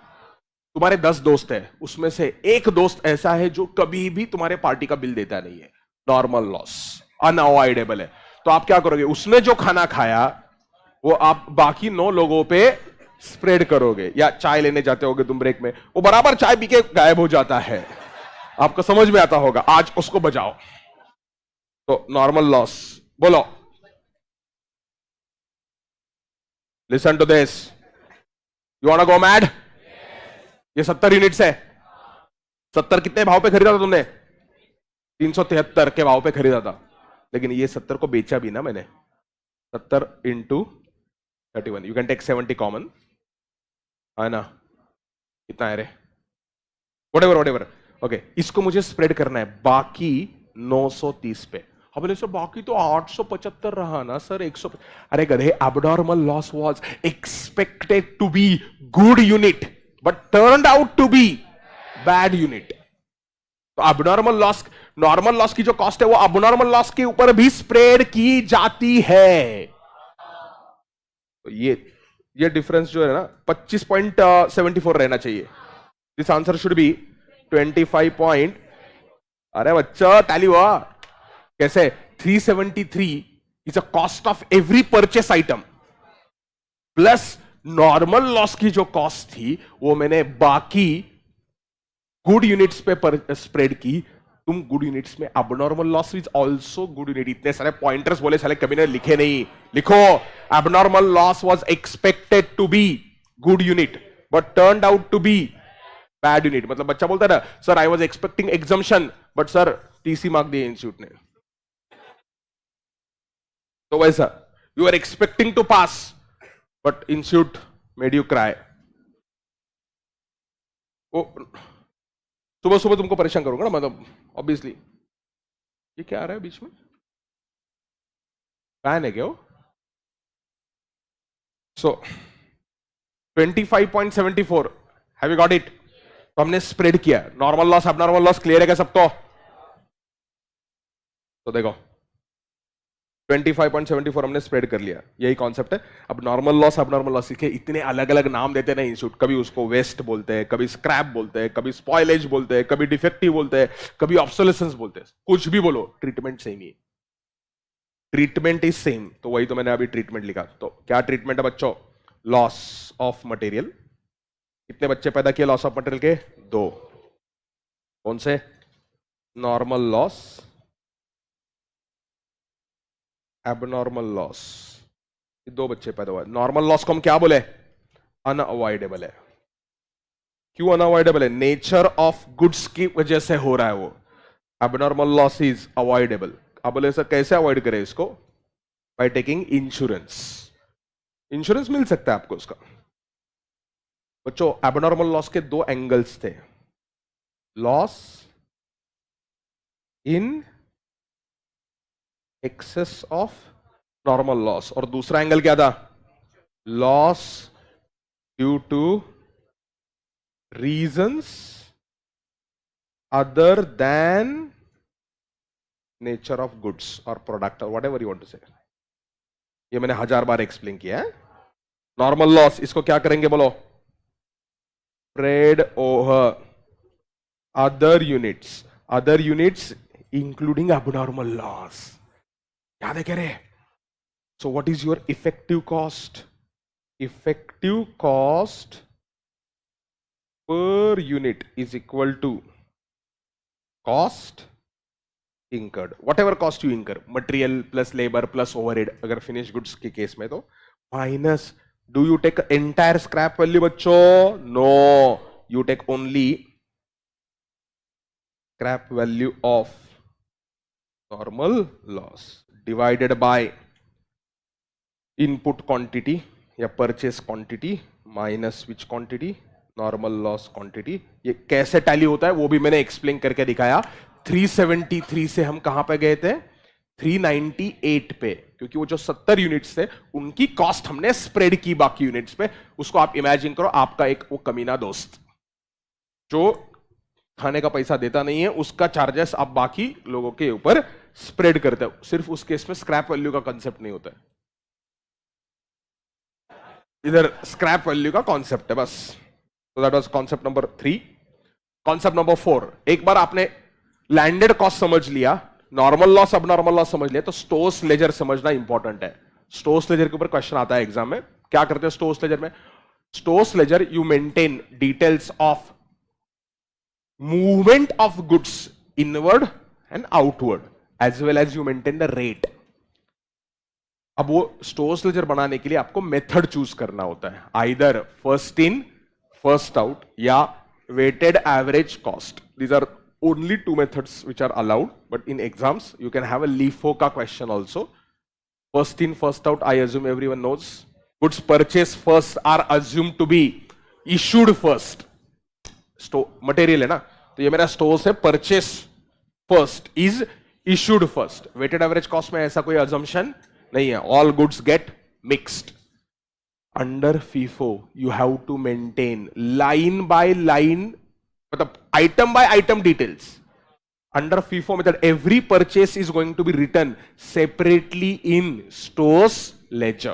Speaker 1: तुम्हारे 10 दोस्त हैं, उसमें से एक दोस्त ऐसा है जो कभी भी तुम्हारे पार्टी का बिल देता नहीं है. नॉर्मल लॉस, अनअवॉइडेबल है. तो आप क्या करोगे? उसने जो खाना खाया वो आप बाकी 9 लोगों पे स्प्रेड करोगे. या चाय लेने जाते होगे तुम ब्रेक में, वो बराबर चाय पी के गायब हो जाता है. आपको समझ में आता होगा. आज उसको बजाओ. तो नॉर्मल लॉस बोलो. Listen to this. You wanna go mad? ये 70 यूनिट्स है. 70 कितने भाव पे खरीदा था तुमने? 373 के भाव पे खरीदा था, लेकिन ये 70 को बेचा भी ना मैंने, 70 into 31, you can take 70 common, है ना, कितना है रे, whatever, ओके, इसको मुझे स्प्रेड करना है बाकी 930 पे। अब बोले सर बाकी तो 875 रहा ना सर, 100, अरे गधे, abnormal loss was expected to be good unit but turned out to be bad unit। तो abnormal loss, नॉर्मल लॉस की जो कॉस्ट है वो abnormal लॉस के ऊपर भी स्प्रेड की जाती है। तो ये डिफरेंस जो है ना 25.74 रहना चाहिए। दिस आंसर शुड बी 25 अरे बच्चा टैली हुआ कैसे, 373 is a cost of every purchase item plus normal loss की जो कॉस्ट थी वो मैंने बाकी गुड यूनिट्स पे स्प्रेड की। तुम गुड यूनिट्स में abnormal loss is also good unit, इतने सारे पॉइंटर्स बोले साले कभी ने लिखे नहीं, लिखो abnormal loss was expected to be good unit but turned out to be bad unit. मतलब बच्चा बोलता है ना sir I was expecting exemption but sir TC mark दिए इंस्टीट्यूट ने, तो वैसा you are expecting to pass but institute made you cry. सुबह सुबह तुमको परेशान करूंगा ना, मतलब ऑब्वियसली। ये क्या आ रहा है बीच में, फैन है क्या वो? सो 25.74, हैव यू गॉट इट? तो हमने स्प्रेड किया, normal loss abnormal loss clear है क्या सबको? तो देखो 25.74 हमने स्प्रेड कर लिया, यही कॉन्सेप्ट है। अब नॉर्मल लॉस एबनॉर्मल लॉस के इतने अलग अलग नाम देते ना इंस्टीट्यूट, कभी उसको वेस्ट बोलते हैं, कभी स्क्रैप बोलते हैं, कभी स्पॉइलेज बोलते हैं, कभी डिफेक्टिव बोलते हैं, कभी ऑब्सोलेसेंस बोलते हैं, कुछ भी बोलो treatment same he, treatment is same. तो वही तो मैंने अभी ट्रीटमेंट लिखा। तो क्या ट्रीटमेंट है बच्चों? Loss of material. कितने बच्चे पैदा किए लॉस ऑफ मटेरियल के? 2। कौन से? नॉर्मल लॉस, एबनॉर्मल लॉस, 2 बच्चे पैदा हुए। नॉर्मल लॉस को हम क्या बोले? अनअवॉइडेबल है। क्यों अनअवॉइडेबल है? नेचर ऑफ गुड्स की वजह से हो रहा है वो। Abnormal loss is avoidable. अब बोले सर कैसे अवॉइड करें इसको? By taking insurance. इंश्योरेंस मिल सकता है आपको उसका। बच्चों एबनॉर्मल लॉस के 2 एंगल्स थे, loss in excess of normal loss, और दूसरा एंगल क्या था? Loss due two reasons other than nature of goods और प्रोडक्ट और व्हाटएवर यू वांट टू से। ये मैंने 1000 बार एक्सप्लेन किया है। नॉर्मल लॉस, इसको क्या करेंगे बोलो? Spread over other units including abnormal loss. याद है कह रहे? So what is your effective cost? Effective cost per unit is equal to cost incurred, whatever cost you incur, material plus labour plus overhead अगर finish goods के case में, तो minus, do you take entire scrap value बच्चों? No, you take only scrap value of normal loss divided by input quantity या purchase quantity minus विच quantity? Normal loss quantity. ये कैसे tally होता है वो भी मैंने एक्सप्लेन करके दिखाया। 373 से हम कहां पे गए थे? 398 पे, क्योंकि वो जो 70 यूनिट्स थे उनकी कॉस्ट हमने स्प्रेड की बाकी यूनिट्स पे। उसको आप इमेजिन करो, आपका एक वो कमीना दोस्त जो खाने का पैसा देता नहीं है, उसका चार्जेस आप बाकी लोगों के ऊपर स्प्रेड करते हो। सिर्फ उस केस में स्क्रैप वैल्यू का कंसेप्ट नहीं होता है, इधर स्क्रैप वैल्यू का कॉन्सेप्ट है बस। तो that was concept number 3। Concept number 4, एक बार आपने लैंडेड कॉस्ट समझ लिया, नॉर्मल लॉस एबनॉर्मल लॉस समझ लिया, तो स्टोर्स लेजर समझना इंपॉर्टेंट है। स्टोर्स लेजर के ऊपर क्वेश्चन आता है एग्जाम में। क्या करते हैं स्टोर्स लेजर में? Stores ledger you maintain details of movement of goods inward and outward as well as you maintain the rate। अब वो स्टोर्स लेजर बनाने के लिए आपको मेथड चूज करना होता है, either first in first out या weighted average cost. These are only two methods which are allowed, but in exams you can have a LIFO ka question also. First in, first out, I assume everyone knows. Goods purchased first are assumed to be issued first. Material है ना, तो ये मेरा store से purchase first is issued first. Weighted average cost में ऐसा कोई assumption नहीं है. All goods get mixed. Under FIFO you have to maintain line by line, मतलब item by item details. Under FIFO method, every purchase is going to be written separately in stores ledger.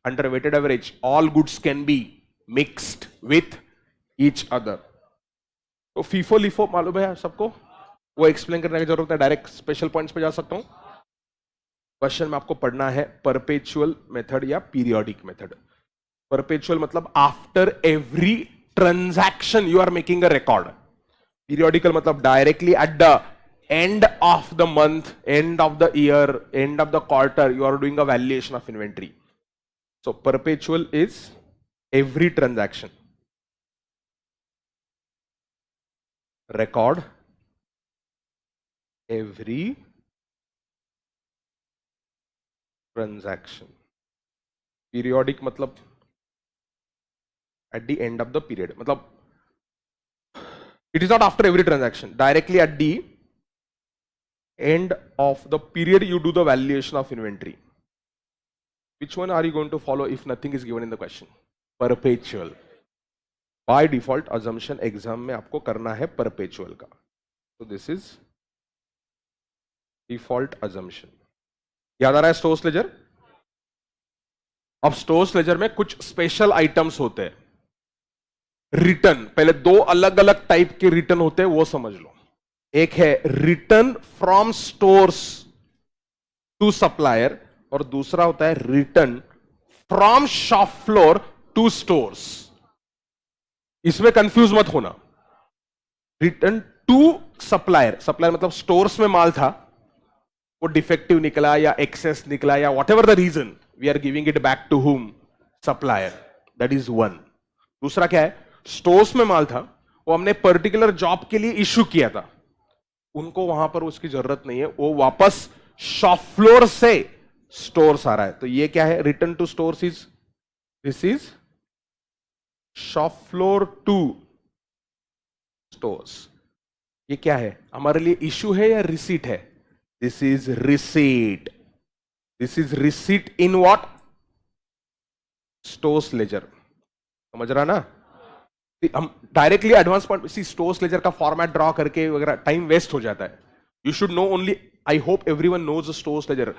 Speaker 1: Under weighted average, all goods can be mixed with each other. तो FIFO LIFO मालूम है सबको? वो explain करने की जरूरत है, direct special points पे जा सकता हूं. क्वेश्चन में आपको पढ़ना है परपेचुअल मेथड या पीरियोडिक मेथड. परपेचुअल मतलब after every transaction you are making a record. Periodical मतलब directly at the end of the month, end of the year, end of the quarter, you are doing a valuation of inventory. So perpetual is every transaction. Record every transaction. Periodic मतलब at the end of the period. मतलब it is not after every transaction. Directly at the end of the period you do the valuation of inventory. Which one are you going to follow if nothing is given in the question? Perpetual. By default assumption exam में आपको करना है perpetual का. So this is default assumption. याद आ रहा है stores ledger? अब stores ledger में कुछ स्पेशल आइटम्स होते हैं. रिटर्न, पहले दो अलग अलग टाइप के रिटर्न होते हैं, वो समझ लो. एक है return from stores to supplier और दूसरा होता है return from shop floor to stores. इसमें कंफ्यूज मत होना. रिटर्न टू सप्लायर, सप्लायर मतलब स्टोर्स में माल था, वो डिफेक्टिव निकला या एक्सेस निकला या whatever the reason, we are giving it back to whom? Supplier. That is one. दूसरा क्या है, स्टोर्स में माल था, वो हमने पर्टिकुलर जॉब के लिए इश्यू किया था, उनको वहां पर उसकी जरूरत नहीं है, वो वापस शॉप फ्लोर से स्टोर्स आ रहा है. तो ये क्या है, return to stores is, this is shop floor to stores. ये क्या है, हमारे लिए इश्यू है या रिसीट है? This is receipt. This is receipt in what? Stores ledger. समझ रहा ना? हम directly advance point C stores ledger का फॉर्मेट ड्रॉ करके वगैरह टाइम वेस्ट हो जाता है. You should know only, I hope everyone knows stores ledger.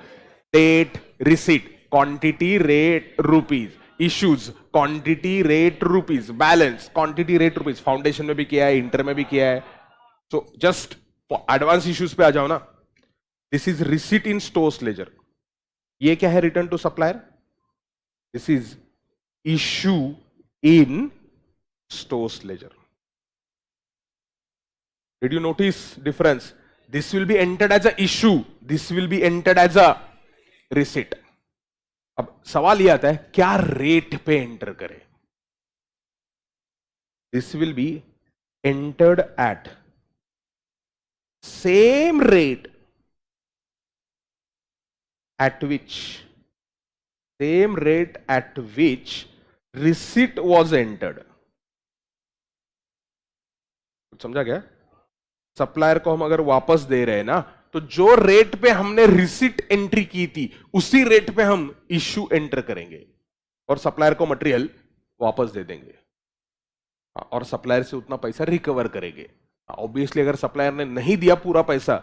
Speaker 1: Date, receipt, quantity, rate, rupees, issues, quantity, rate, rupees, balance, quantity, rate, rupees. Foundation में भी किया है, इंटर में भी किया है. सो जस्ट एडवांस इश्यूज पे आ जाओ ना. This is receipt in stores ledger. ये क्या है, return to supplier. This is issue in stores ledger. Did you notice difference? This will be entered as a issue, this will be entered as a receipt. अब सवाल ये आता है, क्या rate पे एंटर करें? This will be entered at same rate at which receipt was entered. समझा क्या? सप्लायर को हम अगर वापस दे रहे हैं ना, तो जो रेट पे हमने रिसीट एंट्री की थी उसी रेट पे हम इश्यू एंटर करेंगे और सप्लायर को मटेरियल वापस दे देंगे और सप्लायर से उतना पैसा रिकवर करेंगे. ऑब्वियसली अगर सप्लायर ने नहीं दिया पूरा पैसा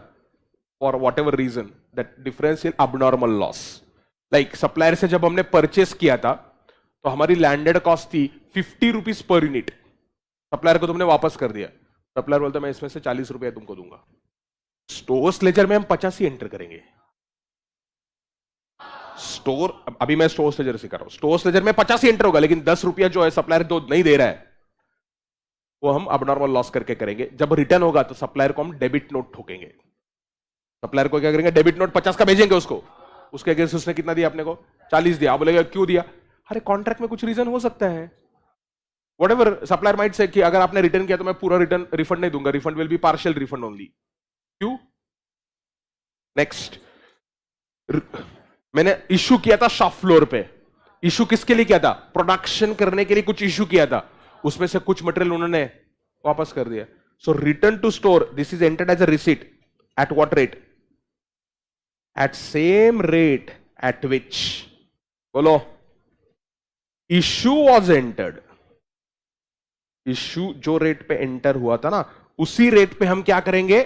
Speaker 1: for whatever reason, that difference is abnormal loss. Like supplier से जब हमने परचेस किया था तो हमारी लैंडेड कॉस्ट थी 50 रुपीज पर यूनिट. सप्लायर को तुमने वापस कर दिया. सप्लायर बोलता मैं इसमें से 40 रुपया तुमको दूंगा. स्टोर्स लेजर में हम 50 ही एंटर करेंगे. स्टोर, अभी मैं स्टोर्स लेजर से कर रहा हूं, स्टोर्स लेजर में 50 ही एंटर होगा, लेकिन 10 रुपया जो है सप्लायर तो नहीं दे रहा है, वो हम अबनॉर्मल लॉस करके करेंगे. जब रिटर्न होगा तो सप्लायर को हम डेबिट नोट ठोकेंगे. सप्लायर को क्या करेंगे, डेबिट नोट 50 का भेजेंगे उसको. उसके अगेंस्ट उसने कितना दिया अपने को? 40 दिया. बोलेगा क्यों दिया? अरे कॉन्ट्रैक्ट में कुछ रीजन हो सकता है. whatever supplier might say कि अगर आपने रिटर्न किया तो मैं पूरा रिटर्न रिफंड नहीं दूंगा, refund will be partial refund only. क्यों? नेक्स्ट, मैंने इशू किया था शॉप फ्लोर पे. इशू किसके लिए किया था? प्रोडक्शन करने के लिए कुछ इशू किया था, उसमें से कुछ मटेरियल उन्होंने वापस कर दिया. So return to store, this is entered as a receipt. At what rate? At same rate at which, बोलो, इशू वॉज एंटर्ड. इशू जो रेट पे एंटर हुआ था ना, उसी रेट पे हम क्या करेंगे?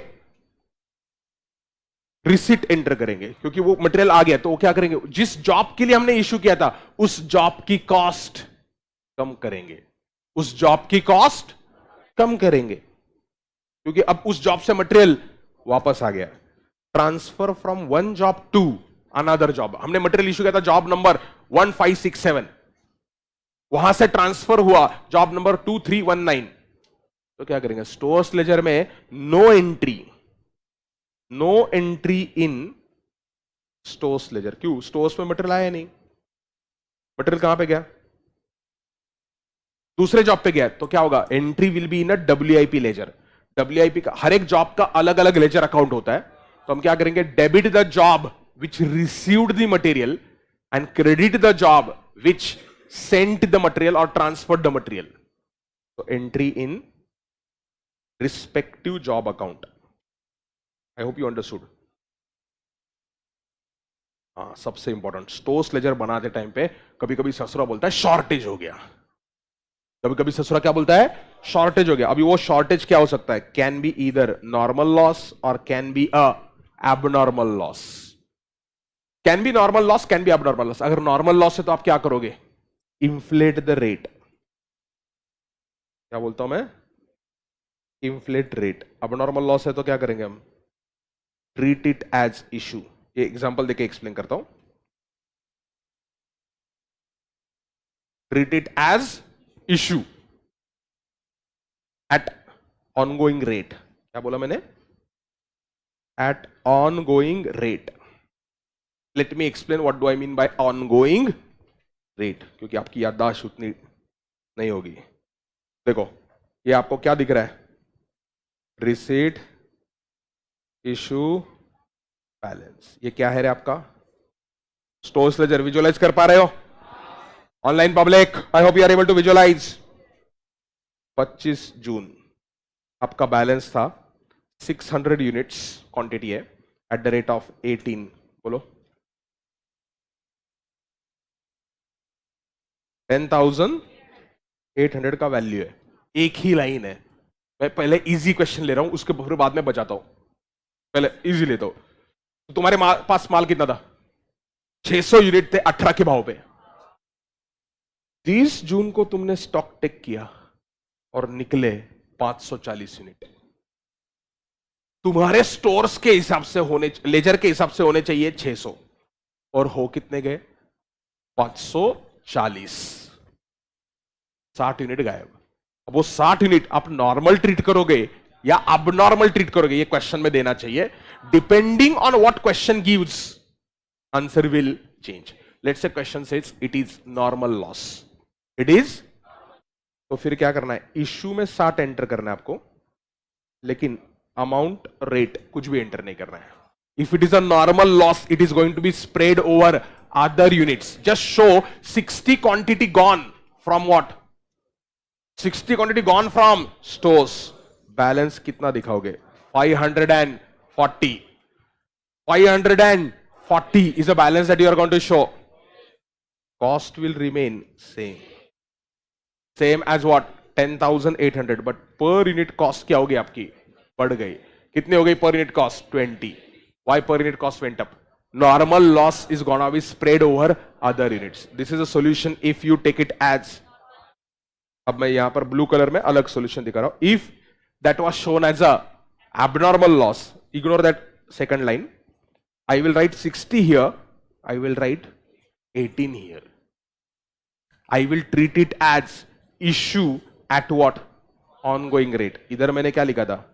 Speaker 1: रिसीट एंटर करेंगे, क्योंकि वो मटेरियल आ गया. तो वो क्या करेंगे? जिस जॉब के लिए हमने इशू किया था उस जॉब की कॉस्ट कम करेंगे. उस जॉब की कॉस्ट कम करेंगे, क्योंकि अब उस जॉब से मटेरियल वापस आ गया. Transfer from one job to another job. हमने मटेरियल इशू किया था जॉब नंबर 1567, वहां से ट्रांसफर हुआ जॉब नंबर 2319. तो क्या करेंगे? स्टोर्स लेजर में no entry, no entry in stores ledger. क्यों? स्टोर्स में मटेरियल आया नहीं. मटेरियल कहां पे गया? दूसरे जॉब पे गया. तो क्या होगा? Entry will be in a WIP ledger. WIP का हर एक जॉब का अलग अलग लेजर अकाउंट होता है. तो हम क्या करेंगे? Debit the job which received the material and credit the job which sent the material और ट्रांसफर्ड द मटेरियल. तो entry in respective job account. I hope you understood. हाँ, सबसे इंपॉर्टेंट, स्टोर्स लेजर बनाते टाइम पे कभी कभी ससुरा बोलता है शॉर्टेज हो गया. कभी कभी ससुरा क्या बोलता है? शॉर्टेज हो गया. अभी वो शॉर्टेज क्या हो सकता है? Can be either normal loss और can be a abnormal loss. Can be normal loss, can be abnormal loss. अगर नॉर्मल लॉस है तो आप क्या करोगे? Inflate the rate. क्या बोलता हूं मैं? इंफ्लेट रेट. एबनॉर्मल लॉस है तो क्या करेंगे हम? Treat it as issue. ये एग्जांपल देके एक्सप्लेन करता हूं. Treat it as issue at ongoing rate. क्या बोला मैंने? At ongoing rate. Let me explain what do I mean by ongoing rate, क्योंकि आपकी याददाश्त उतनी नहीं होगी. देखो, ये आपको क्या दिख रहा है? Receipt, issue, balance. ये क्या है रे आपका? Stores ledger. विजुअलाइज कर पा रहे हो? Online public, I hope you are able to visualise. 25 June आपका बैलेंस था 600 यूनिट्स क्वांटिटी है एट द रेट ऑफ 18. बोलो, 10,800 का वैल्यू है. एक ही लाइन है. मैं पहले इजी क्वेश्चन ले रहा हूं, उसके फिर बाद में बचाता हूं. पहले इजी लेता हूं. तो तुम्हारे पास माल कितना था? 600 यूनिट थे 18 के भाव पे. 30 जून को तुमने स्टॉक टेक किया और निकले 540 यूनिट. तुम्हारे स्टोर्स के हिसाब से होने, लेजर के हिसाब से होने चाहिए 600, और हो कितने गए? 540. 60 यूनिट गायब. अब वो 60 यूनिट आप नॉर्मल ट्रीट करोगे या अबनॉर्मल ट्रीट करोगे? ये क्वेश्चन में देना चाहिए. Depending on what question gives, answer will change. Let's say question says it is normal loss. It is. तो फिर क्या करना है? इश्यू में 60 एंटर करना है आपको, लेकिन अमाउंट, रेट कुछ भी एंटर नहीं करना है. If it is a normal loss, it is going to be spread over other units. Just show 60 quantity gone from what? 60 quantity gone from stores. Balance कितना दिखाओगे? 540. 540 is a balance that you are going to show. Cost will remain same as what? 10,800. but per unit cost क्या होगी आपकी? बढ़ गई. कितनी हो गई per unit cost? 20. Why per unit cost went up? Normal loss is gonna be spread over other units. This is a solution if you take it as. अब मैं यहां पर ब्लू कलर में अलग सोल्यूशन दिखा रहा हूं. If that was shown as a abnormal loss, ignore that second line. I will write 60 here. I will write 18 here. I will treat it as issue at what? Ongoing rate. इधर मैंने क्या लिखा था?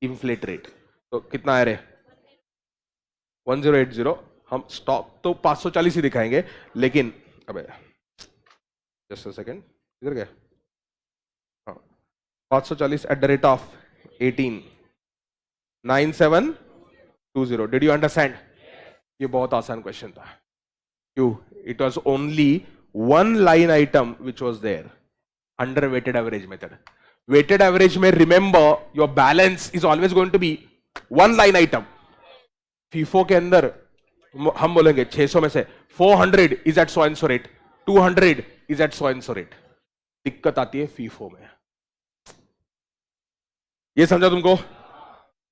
Speaker 1: Inflate rate. तो कितना है रे? 1080. हम स्टॉक तो 540 ही दिखाएंगे, लेकिन अबे जस्ट अ सेकेंड, इधर गया. 540 at the rate of 189720. Did you understand? ये बहुत आसान क्वेश्चन था. क्यों? It was only one line item which was there under weighted average method. Weighted average में remember your balance is always going to be one line item. FIFO के अंदर हम बोलेंगे 600 में से 400 is at so and so rate, 200 is at so and so rate. दिक्कत आती है फीफो में. ये समझा तुमको?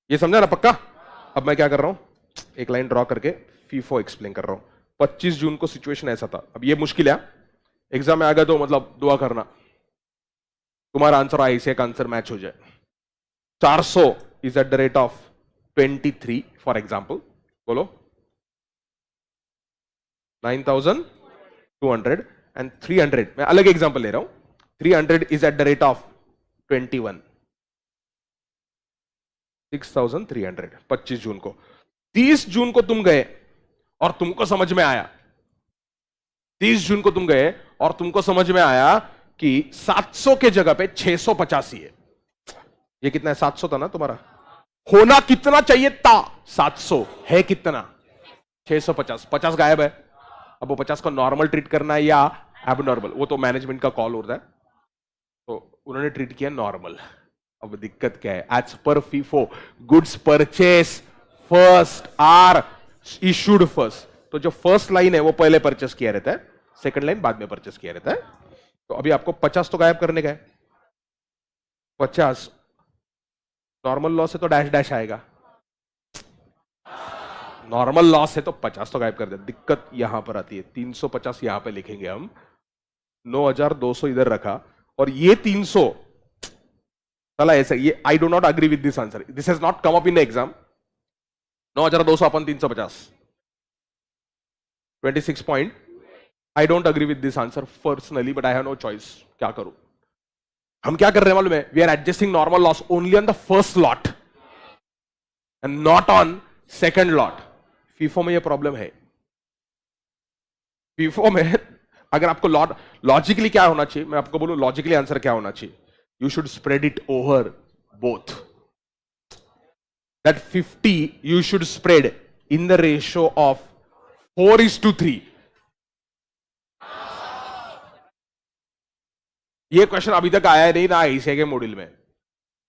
Speaker 1: ये समझा ना पक्का? अब मैं क्या कर रहा हूं, एक लाइन ड्रॉ करके फीफो एक्सप्लेन कर रहा हूं. 25 जून को सिचुएशन ऐसा था. अब ये मुश्किल है, एग्जाम में आ गया तो मतलब दुआ करना तुम्हारा आंसर आए इसे एक आंसर मैच हो जाए. 400 is eight the rate of 23 for example. बोलो 9200 एंड 300. मैं अलग एग्जाम्पल ले रहा हूं. 300 is eight the rate of 21. 6300. 25 जून को. 30 जून को तुम गए और तुमको समझ में आया, 30 जून को तुम गए और तुमको समझ में आया कि 700 के जगह पे 685 है. ये कितना है? 700 था ना तुम्हारा. होना कितना चाहिए था? 700 है कितना? 650. 50 गायब है. अब वो 50 को नॉर्मल ट्रीट करना है या एबनॉर्मल, वो तो मैनेजमेंट का कॉल होता है. तो उन्होंने ट्रीट किया नॉर्मल. अब दिक्कत क्या है? As per FIFO goods purchase first are issued first. तो जो फर्स्ट लाइन है वो पहले परचेस किया रहता है, सेकंड लाइन बाद में परचेस किया रहता है. तो अभी आपको 50 तो गायब करने का है. 50 नॉर्मल लॉस है तो डैश डैश आएगा. नॉर्मल लॉस है तो 50 तो गायब कर दे. दिक्कत यहां पर आती है. 350 यहां पे लिखेंगे हम, 9200 इधर रखा और ये 300 चला ऐसा. ये I do not agree with this answer. This has not come up in the exam. 9200 अपन 350 26 point. I don't agree with this answer personally but I have no choice. क्या करूं? हम क्या कर रहे हैं मालूम है? We are adjusting normal loss only on the first lot and not on second lot. FIFO में ये प्रॉब्लम है. फीफो में अगर आपको लॉजिकली क्या होना चाहिए, मैं आपको बोलूं लॉजिकली आंसर क्या होना चाहिए. You should spread it over both. That 50 you should spread in the ratio of 4:3. ये क्वेश्चन अभी तक आया नहीं ना आईसीए के मॉड्यूल में.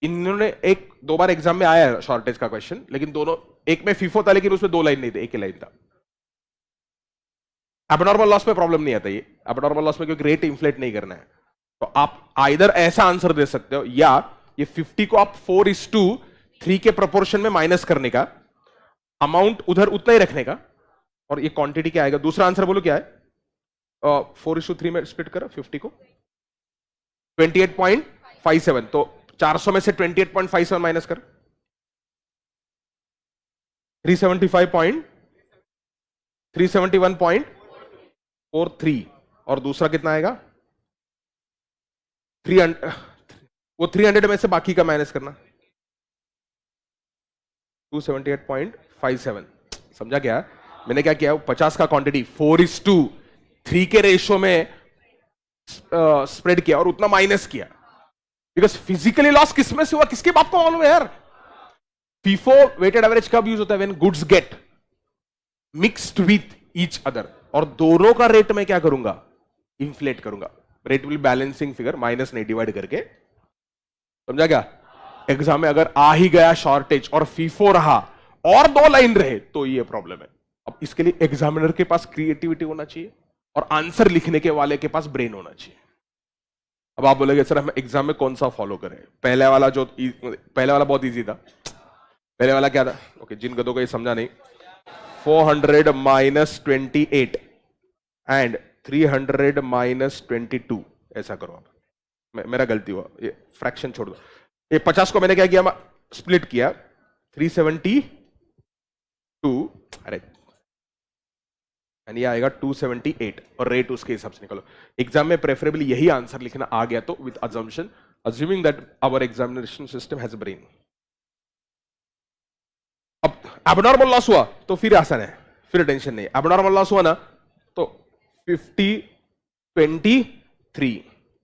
Speaker 1: इन्होंने एक दो बार एग्जाम में आया है शॉर्टेज का क्वेश्चन, लेकिन दोनों, एक में फीफो था लेकिन उसमें 2 लाइन नहीं थे, एक ही लाइन था. एबनॉर्मल लॉस में प्रॉब्लम नहीं आता. ये एबनॉर्मल लॉस में क्योंकि रेट इंफ्लेट नहीं करना है, तो आप आइदर ऐसा आंसर दे सकते हो या ये 50 को आप 4:3 के प्रोपोर्शन में माइनस करने का, अमाउंट उधर उतना ही रखने का, और ये क्वांटिटी क्या आएगा. दूसरा आंसर बोलो क्या है? 4:3 में स्प्लिट करो 50 को. 28.57. तो 400 में से 28.57 माइनस कर 371.43. और दूसरा कितना आएगा? 300. वो 300 में से बाकी का माइनस करना 278.57. समझा क्या? मैंने क्या किया? 50 का क्वांटिटी 4:3 के रेशियो में स्प्रेड किया और उतना माइनस किया. बिकॉज फिजिकली लॉस किसमें से हुआ, किसके बाप को मालूम है यार? फीफो वेटेड एवरेज कब यूज होता है? When goods get mixed with each other. और दोनों का रेट मैं क्या करूंगा? इंफ्लेट करूंगा. Rate will balancing figure minus नहीं डिवाइड करके. समझा क्या? एग्जाम में अगर आ ही गया शॉर्टेज और फीफो रहा और 2 लाइन रहे तो ये प्रॉब्लम है. अब इसके लिए एग्जामिनर के पास क्रिएटिविटी होना चाहिए और आंसर लिखने के वाले के पास ब्रेन होना चाहिए. अब आप बोलेंगे सर हम एग्जाम में कौन सा फॉलो करें? पहले वाला बहुत इजी था. पहले वाला क्या था? ओके, जिन गधों को ये समझा नहीं, 400 माइनस 28 एंड 300 माइनस 22. ऐसा करो आप. मेरा गलती हुआ, ये फ्रैक्शन छोड़ दो. ये 50 को मैंने क्या किया? स्प्लिट किया 372. अरे ये आएगा 278 और रेट उसके हिसाब से निकालो. एग्जाम में प्रेफरेबली यही आंसर लिखना आ गया तो with assumption, assuming that our examination system has brain. अब एबनॉर्मल लॉस हुआ तो फिर आसान है, फिर टेंशन नहीं. एबनॉर्मल लॉस हुआ ना तो 50 23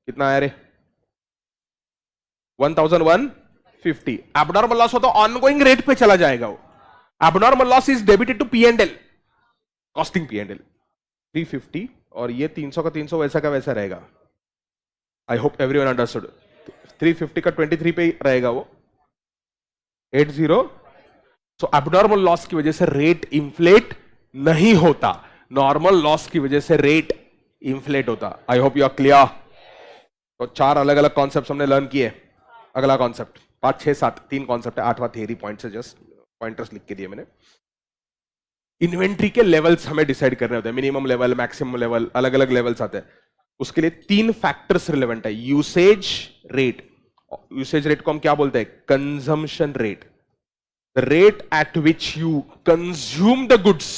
Speaker 1: कितना आया रे? 1150। एबनॉर्मल लॉस हो तो ऑनगोइंग रेट पे चला जाएगा वो। Abnormal loss is debited to P and L, costing P and L. 350 और ये 300 का 300 वैसा का वैसा रहेगा। आई होप एवरीवन अंडरस्टूड। 350 का 23 पे रहेगा वो 80। सो एबनॉर्मल लॉस की वजह से रेट इंफ्लेट नहीं होता, नॉर्मल लॉस की वजह से रेट इंफ्लेट होता। I hope you are clear. तो 4 अलग अलग कॉन्सेप्ट हमने लर्न किए। अगला कॉन्सेप्ट 5 6 7 3 कॉन्सेप्ट है, 8वां थियरी पॉइंट से जस्ट पॉइंटर्स लिख के दिए मैंने। इन्वेंट्री के लेवल्स हमें डिसाइड करने होते हैं, मिनिमम लेवल, मैक्सिमम लेवल, अलग अलग लेवल्स आते हैं। उसके लिए 3 फैक्टर्स रिलेवेंट है। यूसेज रेट, यूसेज रेट को हम क्या बोलते हैं? Consumption rate, the rate at which you consume the goods,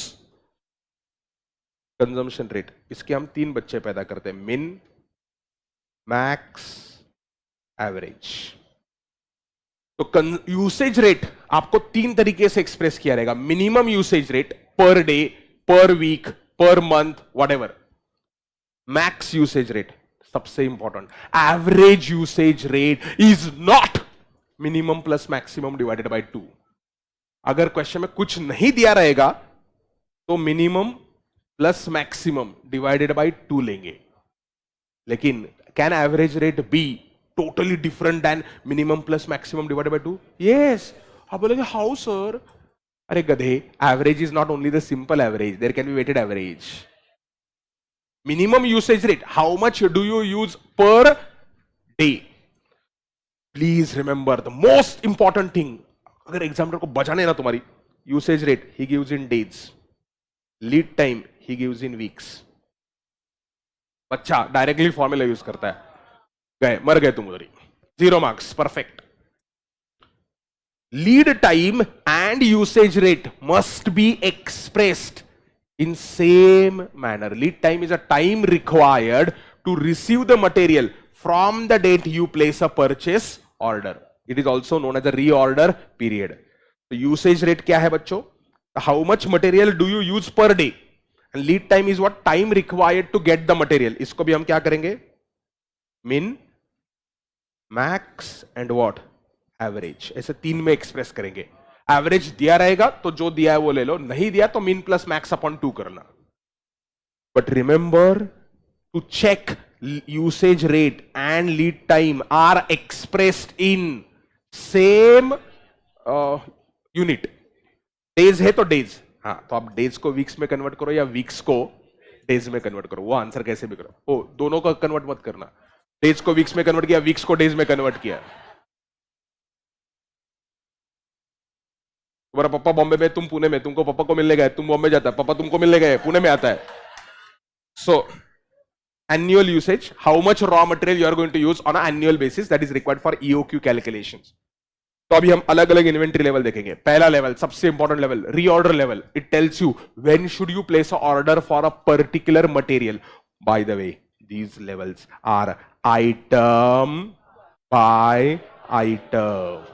Speaker 1: consumption rate. इसके हम 3 बच्चे पैदा करते हैं, मिन, मैक्स, एवरेज। तो यूसेज रेट आपको 3 तरीके से एक्सप्रेस किया रहेगा। Minimum usage rate per day, per week, per month, whatever. Max usage rate सबसे important. Average usage rate is not minimum plus maximum divided by 2। अगर क्वेश्चन में कुछ नहीं दिया रहेगा तो minimum plus maximum divided by 2 लेंगे। लेकिन can average rate be totally different than minimum plus maximum divided by 2? Yes. आप बोलेंगे हाउ सर? अरे गधे, average is not only the simple average, there can be weighted average. Minimum usage rate, how much do you use per day? Please remember the most important thing. अगर examiner को बचाने ना तुम्हारी, usage rate he gives in days, lead time he gives in weeks. बच्चा directly formula use करता है, गए मर गए तुम उधर ही, 0 marks. Perfect. Lead time and usage rate must be expressed in same manner. Lead time is a time required to receive the material from the date you place a purchase order. It is also known as a reorder period. तो usage rate क्या है बच्चों? How much material do you use per day? And lead time is what? Time required to get the material. इसको भी हम क्या करेंगे? Min, max and what? Average. ऐसे 3 में एक्सप्रेस करेंगे। एवरेज दिया रहेगा तो जो दिया है वो ले लो, नहीं दिया तो मीन प्लस मैक्स अपॉन 2 करना। But remember to check usage rate and lead time are expressed in same unit. Days है तो डेज, हाँ तो आप डेज को वीक्स में कन्वर्ट करो या वीक्स को डेज में कन्वर्ट करो, वो आंसर कैसे भी करो। ओ दोनों का कन्वर्ट मत करना, डेज को वीक्स में कन्वर्ट किया, वीक्स को डेज में कन्वर्ट किया। तुम्हारा पापा बॉम्बे में, तुम पुणे में, तुमको पापा को मिलने गए, तुम बॉम्बे जाता है, पापा तुमको मिलने गए, पुणे में आता है। So annual usage, how much raw material you are going to use on annual basis, that is required for EOQ calculations. तो अभी हम अलग अलग इन्वेंट्री लेवल देखेंगे। पहला लेवल, सबसे important level, reorder level. It tells you when should you place a order for a particular material. By the way, these levels are item by item.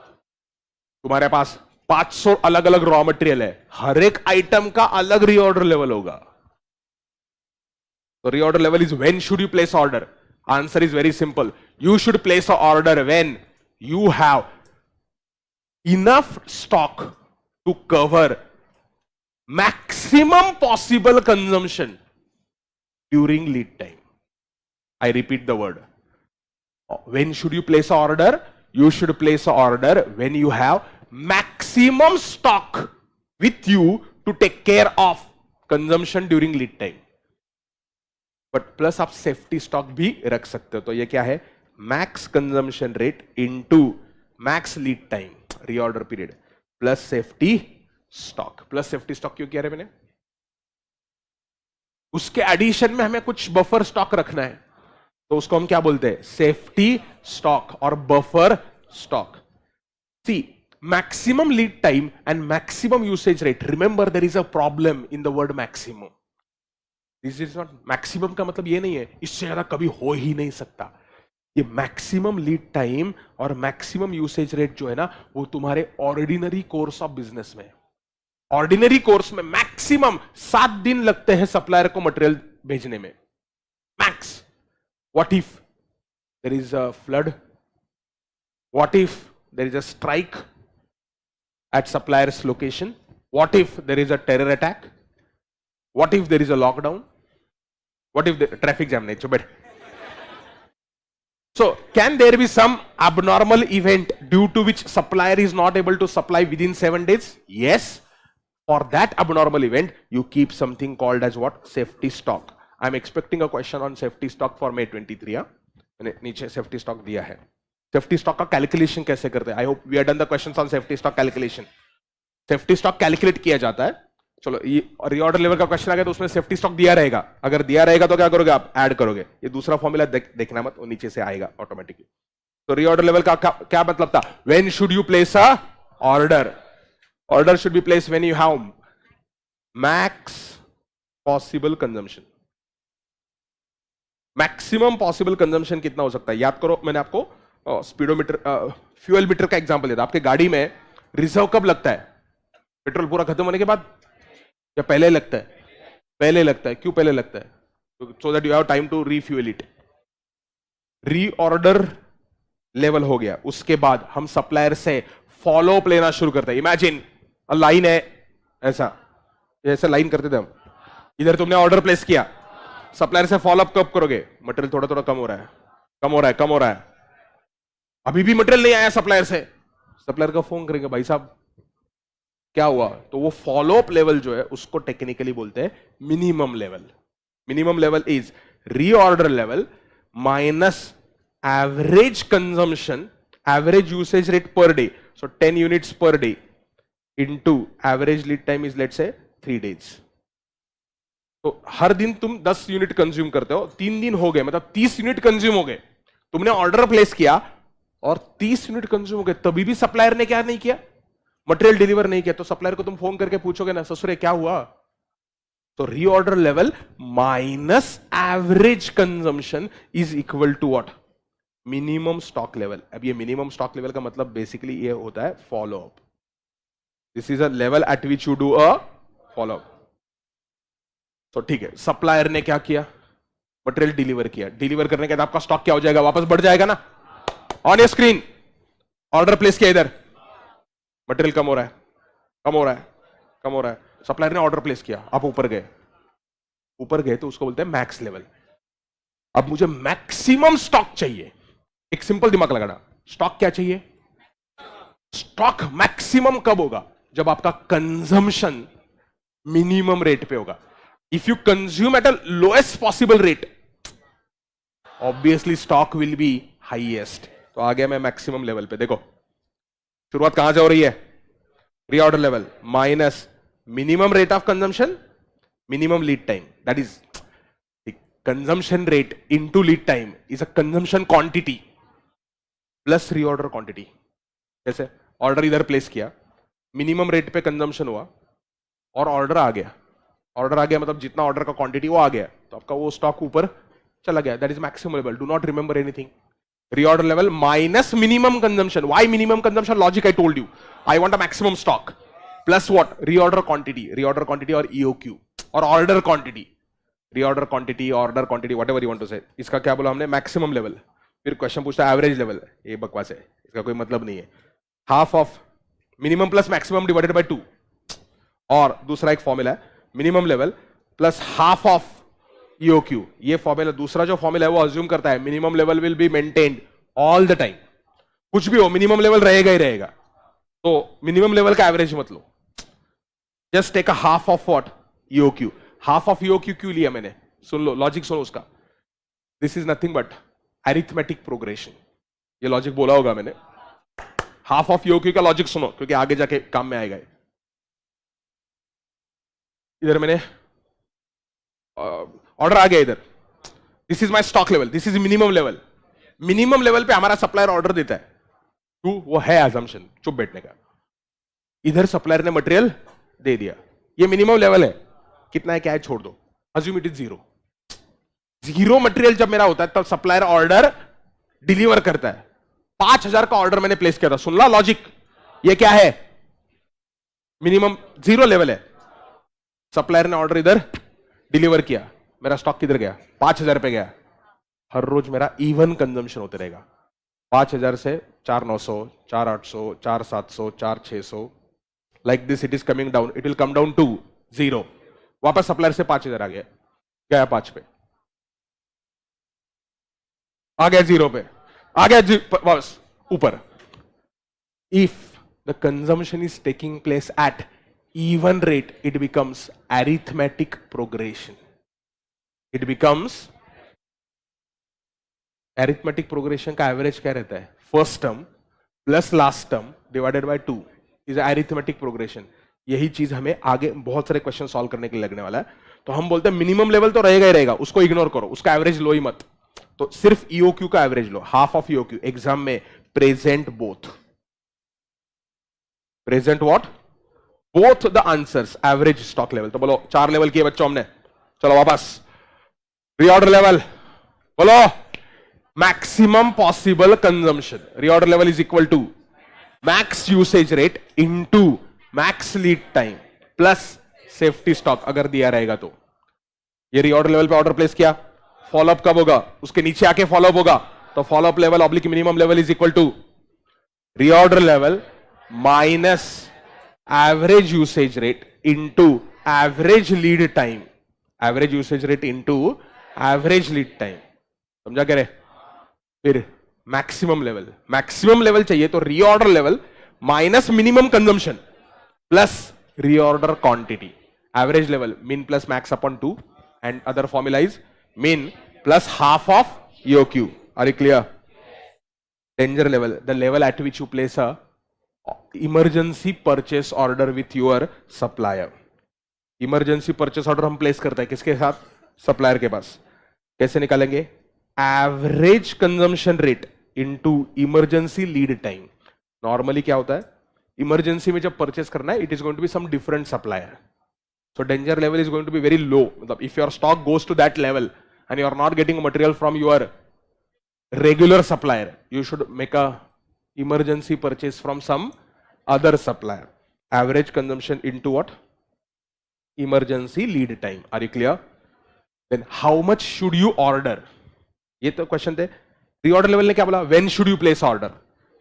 Speaker 1: तुम्हारे पास 500 अलग अलग रॉ मटेरियल है, हर एक item का अलग रीऑर्डर लेवल होगा। तो reorder level is when should you place order? Answer is very simple, you should place a order when you have enough stock to cover maximum possible consumption during lead time. I repeat the word, when should you place a order? You should place an order when you have maximum stock with you to take care of consumption during lead time. But plus आप safety stock भी रख सकते हो। तो ये क्या है? Max consumption rate into max lead time, reorder period, plus safety stock. Plus safety stock क्यों किया रे मैंने? उसके एडिशन में हमें कुछ बफर स्टॉक रखना है, तो उसको हम क्या बोलते हैं? सेफ्टी स्टॉक और buffer stock. See, maximum lead time and maximum usage rate, remember there is a problem in the word maximum. This is not, maximum का मतलब ये नहीं है इससे ज्यादा कभी हो ही नहीं सकता। ये मैक्सिमम लीड टाइम और मैक्सिमम यूसेज रेट जो है ना, वो तुम्हारे ऑर्डिनरी कोर्स ऑफ बिजनेस में, ऑर्डिनरी कोर्स में मैक्सिमम 7 दिन लगते हैं सप्लायर को मटेरियल भेजने में, max. What if there is a flood? What if there is a strike at supplier's location? What if there is a terror attack? What if there is a lockdown? What if the traffic jam nature? But so can there be some abnormal event due to which supplier is not able to supply within 7 days? Yes. For that abnormal event, you keep something called as what? Safety stock. I'm expecting a question on safety stock for May 23. मैंने नीचे safety stock दिया है. Safety stock का calculation कैसे करते हैं? I hope we have done the questions on safety stock calculation. Safety stock calculate किया जाता है. चलो ये रीऑर्डर लेवल का क्वेश्चन आ गया तो उसमें सेफ्टी स्टॉक दिया रहेगा. अगर दिया रहेगा तो क्या करोगे आप? ऐड करोगे. ये दूसरा फॉर्मूला देखना मत, वो नीचे से आएगा ऑटोमेटिकली. तो रीऑर्डर लेवल का क्या मतलब था? When should you place a order? Order should be place when you have max possible consumption. Maximum possible consumption कितना हो सकता है? याद करो, मैंने आपको स्पीडोमीटर फ्यूल मीटर का एग्जांपल दिया था. आपके गाड़ी में रिजर्व कब लगता है? पेट्रोल पूरा खत्म होने के बाद या पहले लगता है? पहले लगता है. क्यों पहले लगता है? So that you have time to refuel it. Reorder level हो गया, उसके बाद हम सप्लायर से फॉलो अप लेना शुरू करते हैं. इमेजिन लाइन है ऐसा, जैसे लाइन करते थे हम. इधर तुमने ऑर्डर प्लेस किया, सप्लायर से फॉलो अप कब करोगे? मटेरियल थोड़ा थोड़ा कम हो रहा है, कम हो रहा है, कम हो रहा है. अभी भी मटेरियल नहीं आया सप्लायर से. सप्लायर का फोन करेंगे, भाई साहब क्या हुआ? तो वो फॉलो अप लेवल जो है उसको टेक्निकली बोलते हैं minimum level. Minimum level is reorder level minus average consumption, average usage rate per day. So 10 units per day into average lead time is let's say 3 days. तो हर दिन तुम 10 unit consume करते हो, 3 दिन हो गए, मतलब 30 यूनिट कंज्यूम हो गए. तुमने ऑर्डर प्लेस किया और 30 यूनिट कंज्यूम हो गए, तभी भी सप्लायर ने क्या नहीं किया? मटेरियल डिलीवर नहीं किया. तो सप्लायर को तुम फोन करके पूछोगे ना, ससुरे क्या हुआ? तो reorder level minus average consumption is equal to what? Minimum stock level. अब ये मिनिमम स्टॉक लेवल का मतलब बेसिकली ये होता है follow up. This is a level at which you do a follow up. तो ठीक है, सप्लायर ने क्या किया? मटेरियल डिलीवर किया. डिलीवर करने के बाद आपका स्टॉक क्या हो जाएगा? वापस बढ़ जाएगा ना. On A screen order place किया, इधर मटेरियल कम हो रहा है, कम हो रहा है, कम हो रहा है. सप्लायर ने ऑर्डर प्लेस किया, आप ऊपर गए. ऊपर गए तो उसको बोलते हैं मैक्स लेवल. अब मुझे मैक्सिमम स्टॉक चाहिए. एक सिंपल दिमाग लगाना, स्टॉक क्या चाहिए? स्टॉक मैक्सिमम कब होगा? जब आपका कंजम्पशन मिनिमम रेट पे होगा. If you consume at a lowest possible rate, obviously stock will be highest. तो आ गया मैं मैक्सिमम लेवल पे. देखो शुरुआत कहां से हो रही है? Reorder level minus minimum rate of consumption, minimum lead time. That is consumption rate into lead time is a consumption quantity plus reorder quantity. जैसे ऑर्डर इधर प्लेस किया, मिनिमम रेट पे कंजम्पशन हुआ और ऑर्डर आ गया. ऑर्डर आ गया मतलब जितना ऑर्डर का क्वांटिटी वो आ गया, तो आपका वो स्टॉक ऊपर चला गया. That is maximum level. Do not remember anything. Reorder level minus minimum consumption. Why minimum consumption? Logic I told you. I want a maximum stock. Plus what? Reorder quantity. Reorder quantity or EOQ. Or order quantity. Reorder quantity, order quantity, whatever you want to say. इसका क्या बोला हमने? Maximum level. फिर question पूछता है average level. ये बकवास है, इसका कोई मतलब नहीं है. Half of minimum plus maximum divided by 2. और दूसरा एक फॉर्मूला है minimum level plus half of EOQ. ये फॉर्मूला, दूसरा जो फॉर्मूला है वो अज्यूम करता है minimum level will be maintained all the time. कुछ भी हो मिनिमम लेवल रहेगा ही रहेगा. तो मिनिमम लेवल का एवरेज मत लो. Just take a half of what? EOQ. Half of EOQ क्यों लिया मैंने? सुन लो, लॉजिक सुनो उसका. This is nothing but arithmetic progression. ये लॉजिक बोला होगा मैंने. हाफ ऑफ EOQ का लॉजिक सुनो, क्योंकि आगे जाके काम में आएगा. इधर मैंने ऑर्डर आ गया, इधर this is my stock level, this is minimum level. Minimum level पे हमारा सप्लायर ऑर्डर देता है. टू वो है अजम्पशन, चुप बैठने का. इधर सप्लायर ने मटेरियल दे दिया, ये मिनिमम लेवल है. कितना है क्या है छोड़ दो, अज्यूम इट इज 0. 0 मटेरियल जब मेरा होता है तब सप्लायर ऑर्डर डिलीवर करता है. 5000 का ऑर्डर मैंने प्लेस किया था. सुन ला लॉजिक, ये क्या है? मिनिमम 0 लेवल है. सप्लायर ने ऑर्डर इधर डिलीवर किया, मेरा स्टॉक किधर गया? 5000 पे गया. हर रोज मेरा इवन कंजम्पशन होते रहेगा. 5,000 से 4,900, 4,800, 4,700, 4,600, like this it is coming down. It will come down to 0. वापस सप्लायर से 5,000 आ गया 5 पे, आ गया 0 पे, आ गया वापस ऊपर. If the consumption is taking place at even rate, it becomes arithmetic progression. It becomes arithmetic progression का एवरेज क्या रहता है? First term plus last term divided by 2 is arithmetic progression. यही चीज हमें आगे बहुत सारे क्वेश्चन सॉल्व करने के लिए लगने वाला है. तो हम बोलते हैं मिनिमम लेवल तो रहेगा ही रहेगा, उसको इग्नोर करो, उसका एवरेज लो ही मत. तो सिर्फ ईओक्यू का एवरेज लो, हाफ ऑफ ईओक्यू. एग्जाम में present both, present what, both the answers, average stock level. तो बोलो 4 लेवल किए बच्चों हमने. चलो वापस रीऑर्डर लेवल बोलो. Maximum possible consumption, reorder level is equal to max usage rate into max lead time plus safety stock अगर दिया रहेगा तो. ये रीऑर्डर लेवल पे ऑर्डर प्लेस किया, फॉलोअप कब होगा? उसके नीचे आके फॉलोअप होगा. तो follow up level oblique minimum level is equal to reorder level minus average usage rate into average lead time, average usage rate into average lead time. समझा कह रहे? फिर मैक्सिमम लेवल, मैक्सिमम लेवल चाहिए तो reorder level minus minimum consumption plus reorder quantity. Average level mean plus max upon 2 and other formula is mean plus half of EOQ. Are you clear? Danger level, the level at which you place a emergency purchase order with your supplier. Emergency purchase order हम place करते हैं किसके साथ? Supplier के पास. कैसे निकालेंगे? Average consumption rate into emergency lead time. Normally क्या होता है, इमरजेंसी में जब परचेस करना है, it is going to be some different supplier. So danger level is going to be very low. मतलब if your stock goes to that level and you are not getting material from your regular supplier, you should make a emergency purchase from some other supplier. Average consumption into what? Emergency lead time. Are you clear? Then how much should you order? ये तो question थे. Reorder level ने क्या बोला? When should you place order?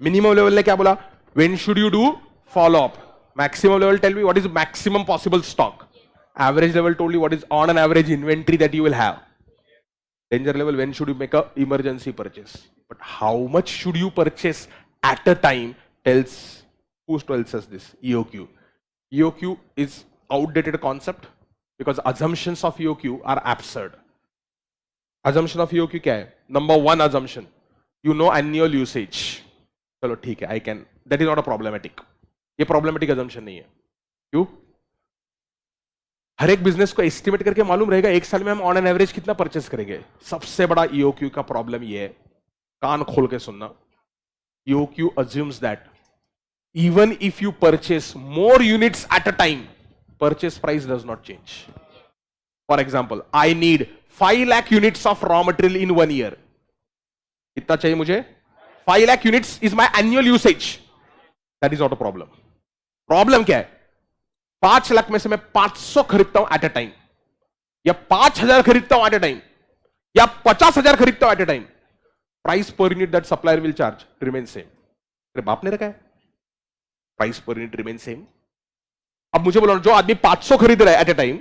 Speaker 1: Minimum level ने क्या बोला? When should you do follow up? Maximum level tell me what is maximum possible stock. Average level told you what is on an average inventory that you will have. Danger level, when should you make a emergency purchase? But how much should you purchase at a time tells, who tells us this? EOQ. EOQ is outdated concept because assumptions of EOQ are absurd. Assumption of EOQ क्या है? Number one assumption, you know annual usage. चलो ठीक है, I can, that is not a problematic. ये problematic assumption नहीं है. क्यों? हर एक बिजनेस को एस्टिमेट करके मालूम रहेगा एक साल में हम ऑन एन एवरेज कितना परचेस करेंगे. सबसे बड़ा ईओक्यू का प्रॉब्लम ये है, कान खोल के सुनना. EOQ assumes that even if you purchase more units at a time, purchase price does not change. For example, I need 5 lakh units of raw material in 1 year. कितना चाहिए मुझे? 5 lakh units is my annual usage. That is not a problem. Problem क्या है? 5 लाख में से मैं 500 खरीदता हूं एट अ टाइम, या 5,000 खरीदता हूं एट अ टाइम, या 50,000 खरीदता हूं at a time. Price per unit that supplier will charge remain same. अरे बाप ने रखा है, price per unit remain same. अब मुझे बोलो, जो आदमी 500 खरीद रहा है एट अ टाइम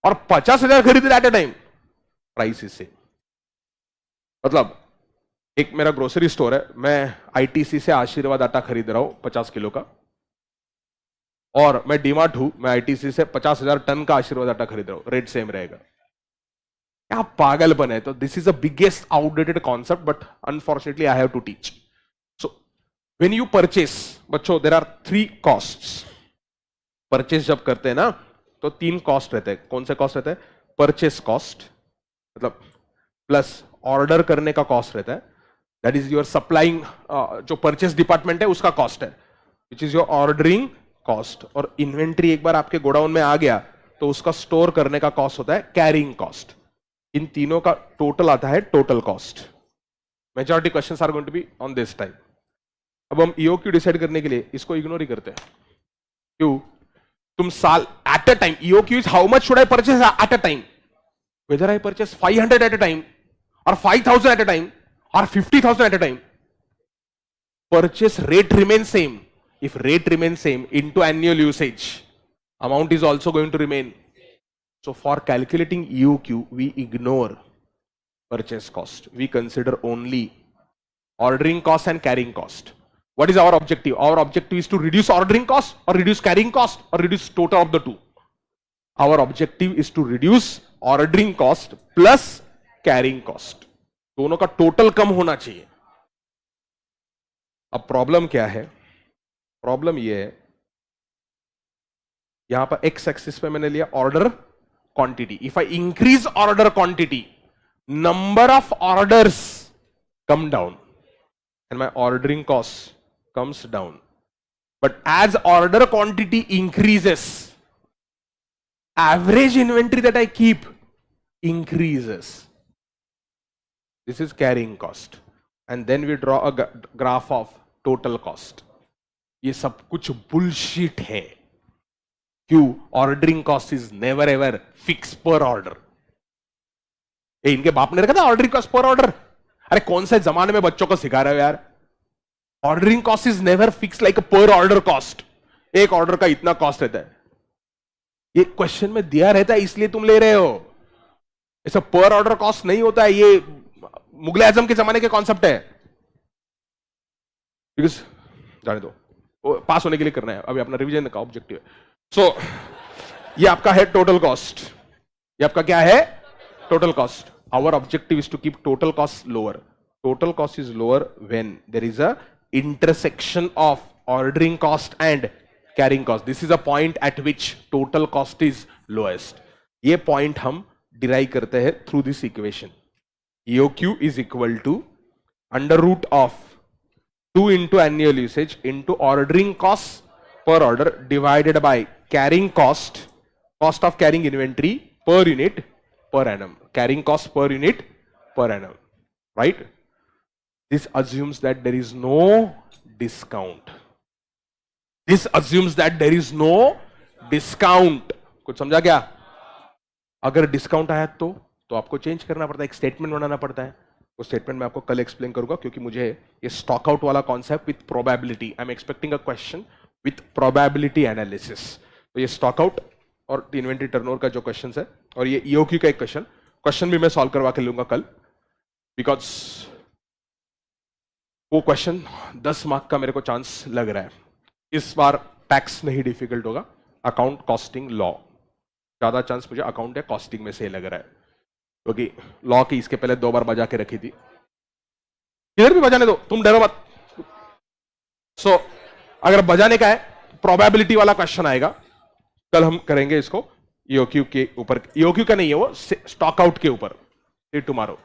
Speaker 1: और 50,000 खरीद रहा है at a time, price is same. मतलब एक मेरा ग्रोसरी स्टोर है, मैं आईटीसी से आशीर्वाद आटा खरीद रहा हूं 50 किलो का, और मैं डीमार्ट हूं, मैं आईटीसी से 50,000 टन का आशीर्वाद आटा खरीद रहा हूं, रेट सेम रहेगा. क्या पागलपन है. तो this is the biggest outdated concept, but unfortunately I have to teach. So when you purchase, बच्चों देयर आर 3 कॉस्ट्स. परचेस जब करते हैं ना तो 3 कॉस्ट रहते हैं. कौन से कॉस्ट रहते हैं? परचेस कॉस्ट, मतलब प्लस ऑर्डर करने का कॉस्ट रहता है, दैट इज योर सप्लाइंग, जो परचेस डिपार्टमेंट है उसका कॉस्ट है, which is your ordering cost. और इन्वेंट्री एक बार आपके गोडाउन में आ गया तो उसका स्टोर करने का कॉस्ट होता है कैरिंग कॉस्ट. इन तीनों का टोटल आता है total cost. Majority questions are going to be on this type. अब हम ईओक्यू डिसाइड करने के लिए इसको इग्नोर ही करते हैं. क्यों? तुम साल at a time, EOQ is how much should I purchase at a time, whether I purchase 500 at a time और 5,000 एट अ टाइम और 50,000 at a time. purchase rate remains same. If rate remains same into annual usage, amount is also going to remain. So for calculating EOQ, we ignore purchase cost. We consider only ordering cost and carrying cost. What is our objective? Our objective is to reduce ordering cost or reduce carrying cost or reduce total of the two. Our objective is to reduce ordering cost plus carrying cost. दोनों का total कम होना चाहिए. अब problem क्या है? Problem ये है, यहां पर एक्स एक्सिस पे मैंने लिया order quantity. If I increase order quantity, number of orders come down and my ordering cost comes down. But as order quantity increases, average inventory that I keep increases. This is carrying cost. And then we draw a graph of total cost. ये सब कुछ bullshit है. क्यों? Ordering cost is never ever fixed per order. इनके बाप ने रखा था ऑर्डरिंग कॉस्ट पर ऑर्डर. अरे कौन से जमाने में बच्चों को सिखा रहे हो यार? Ordering cost is never fix like अ पर ऑर्डर कॉस्ट. एक ऑर्डर का इतना कॉस्ट रहता है. ये क्वेश्चन में दिया रहता है इसलिए तुम ले रहे हो. ऐसा पर ऑर्डर कॉस्ट नहीं होता है. ये मुगल आजम के जमाने के कॉन्सेप्ट है. बिकॉज जाने दो, पास होने के लिए करना है. अभी अपना रिवीजन का ऑब्जेक्टिव है. सो ये आपका है टोटल कॉस्ट. ये आपका क्या है? Total cost. Our objective is to keep total cost lower. Total cost is lower when there is a intersection of ordering cost and carrying cost. This is a point at which total cost is lowest. ये point हम derive करते हैं through this equation. EOQ is equal to under root of 2 into annual usage into ordering costs per order divided by carrying cost, cost of carrying inventory per unit per annum. Carrying cost per unit per annum, right? This assumes that there is no discount. This assumes that there is no discount. कुछ समझा क्या? अगर discount आया तो आपको change करना पड़ता है, एक स्टेटमेंट बनाना पड़ता है. वो स्टेटमेंट मैं आपको कल एक्सप्लेन करूंगा, क्योंकि मुझे ये स्टॉक आउट वाला concept with probability, I am expecting a question with probability analysis. तो ये स्टॉक आउट और इन्वेंटरी टर्नओवर का जो क्वेश्चन है, और ये ईओक्यू का एक क्वेश्चन भी मैं सॉल्व करवा के लूंगा कल, बिकॉज वो क्वेश्चन 10 मार्क का मेरे को चांस लग रहा है. इस बार टैक्स नहीं डिफिकल्ट होगा, अकाउंट कॉस्टिंग लॉ ज्यादा चांस मुझे अकाउंट या कॉस्टिंग में से लग रहा है, क्योंकि लॉ की इसके पहले 2 बार बजा के रखी थी. इधर भी बजाने दो, तुम डरो मत. सो अगर बजाने का है, प्रोबेबिलिटी वाला क्वेश्चन आएगा, कल हम करेंगे इसको ईओक्यू के ऊपर. ईओक्यू का नहीं है वो, स्टॉक आउट के ऊपर. टुमारो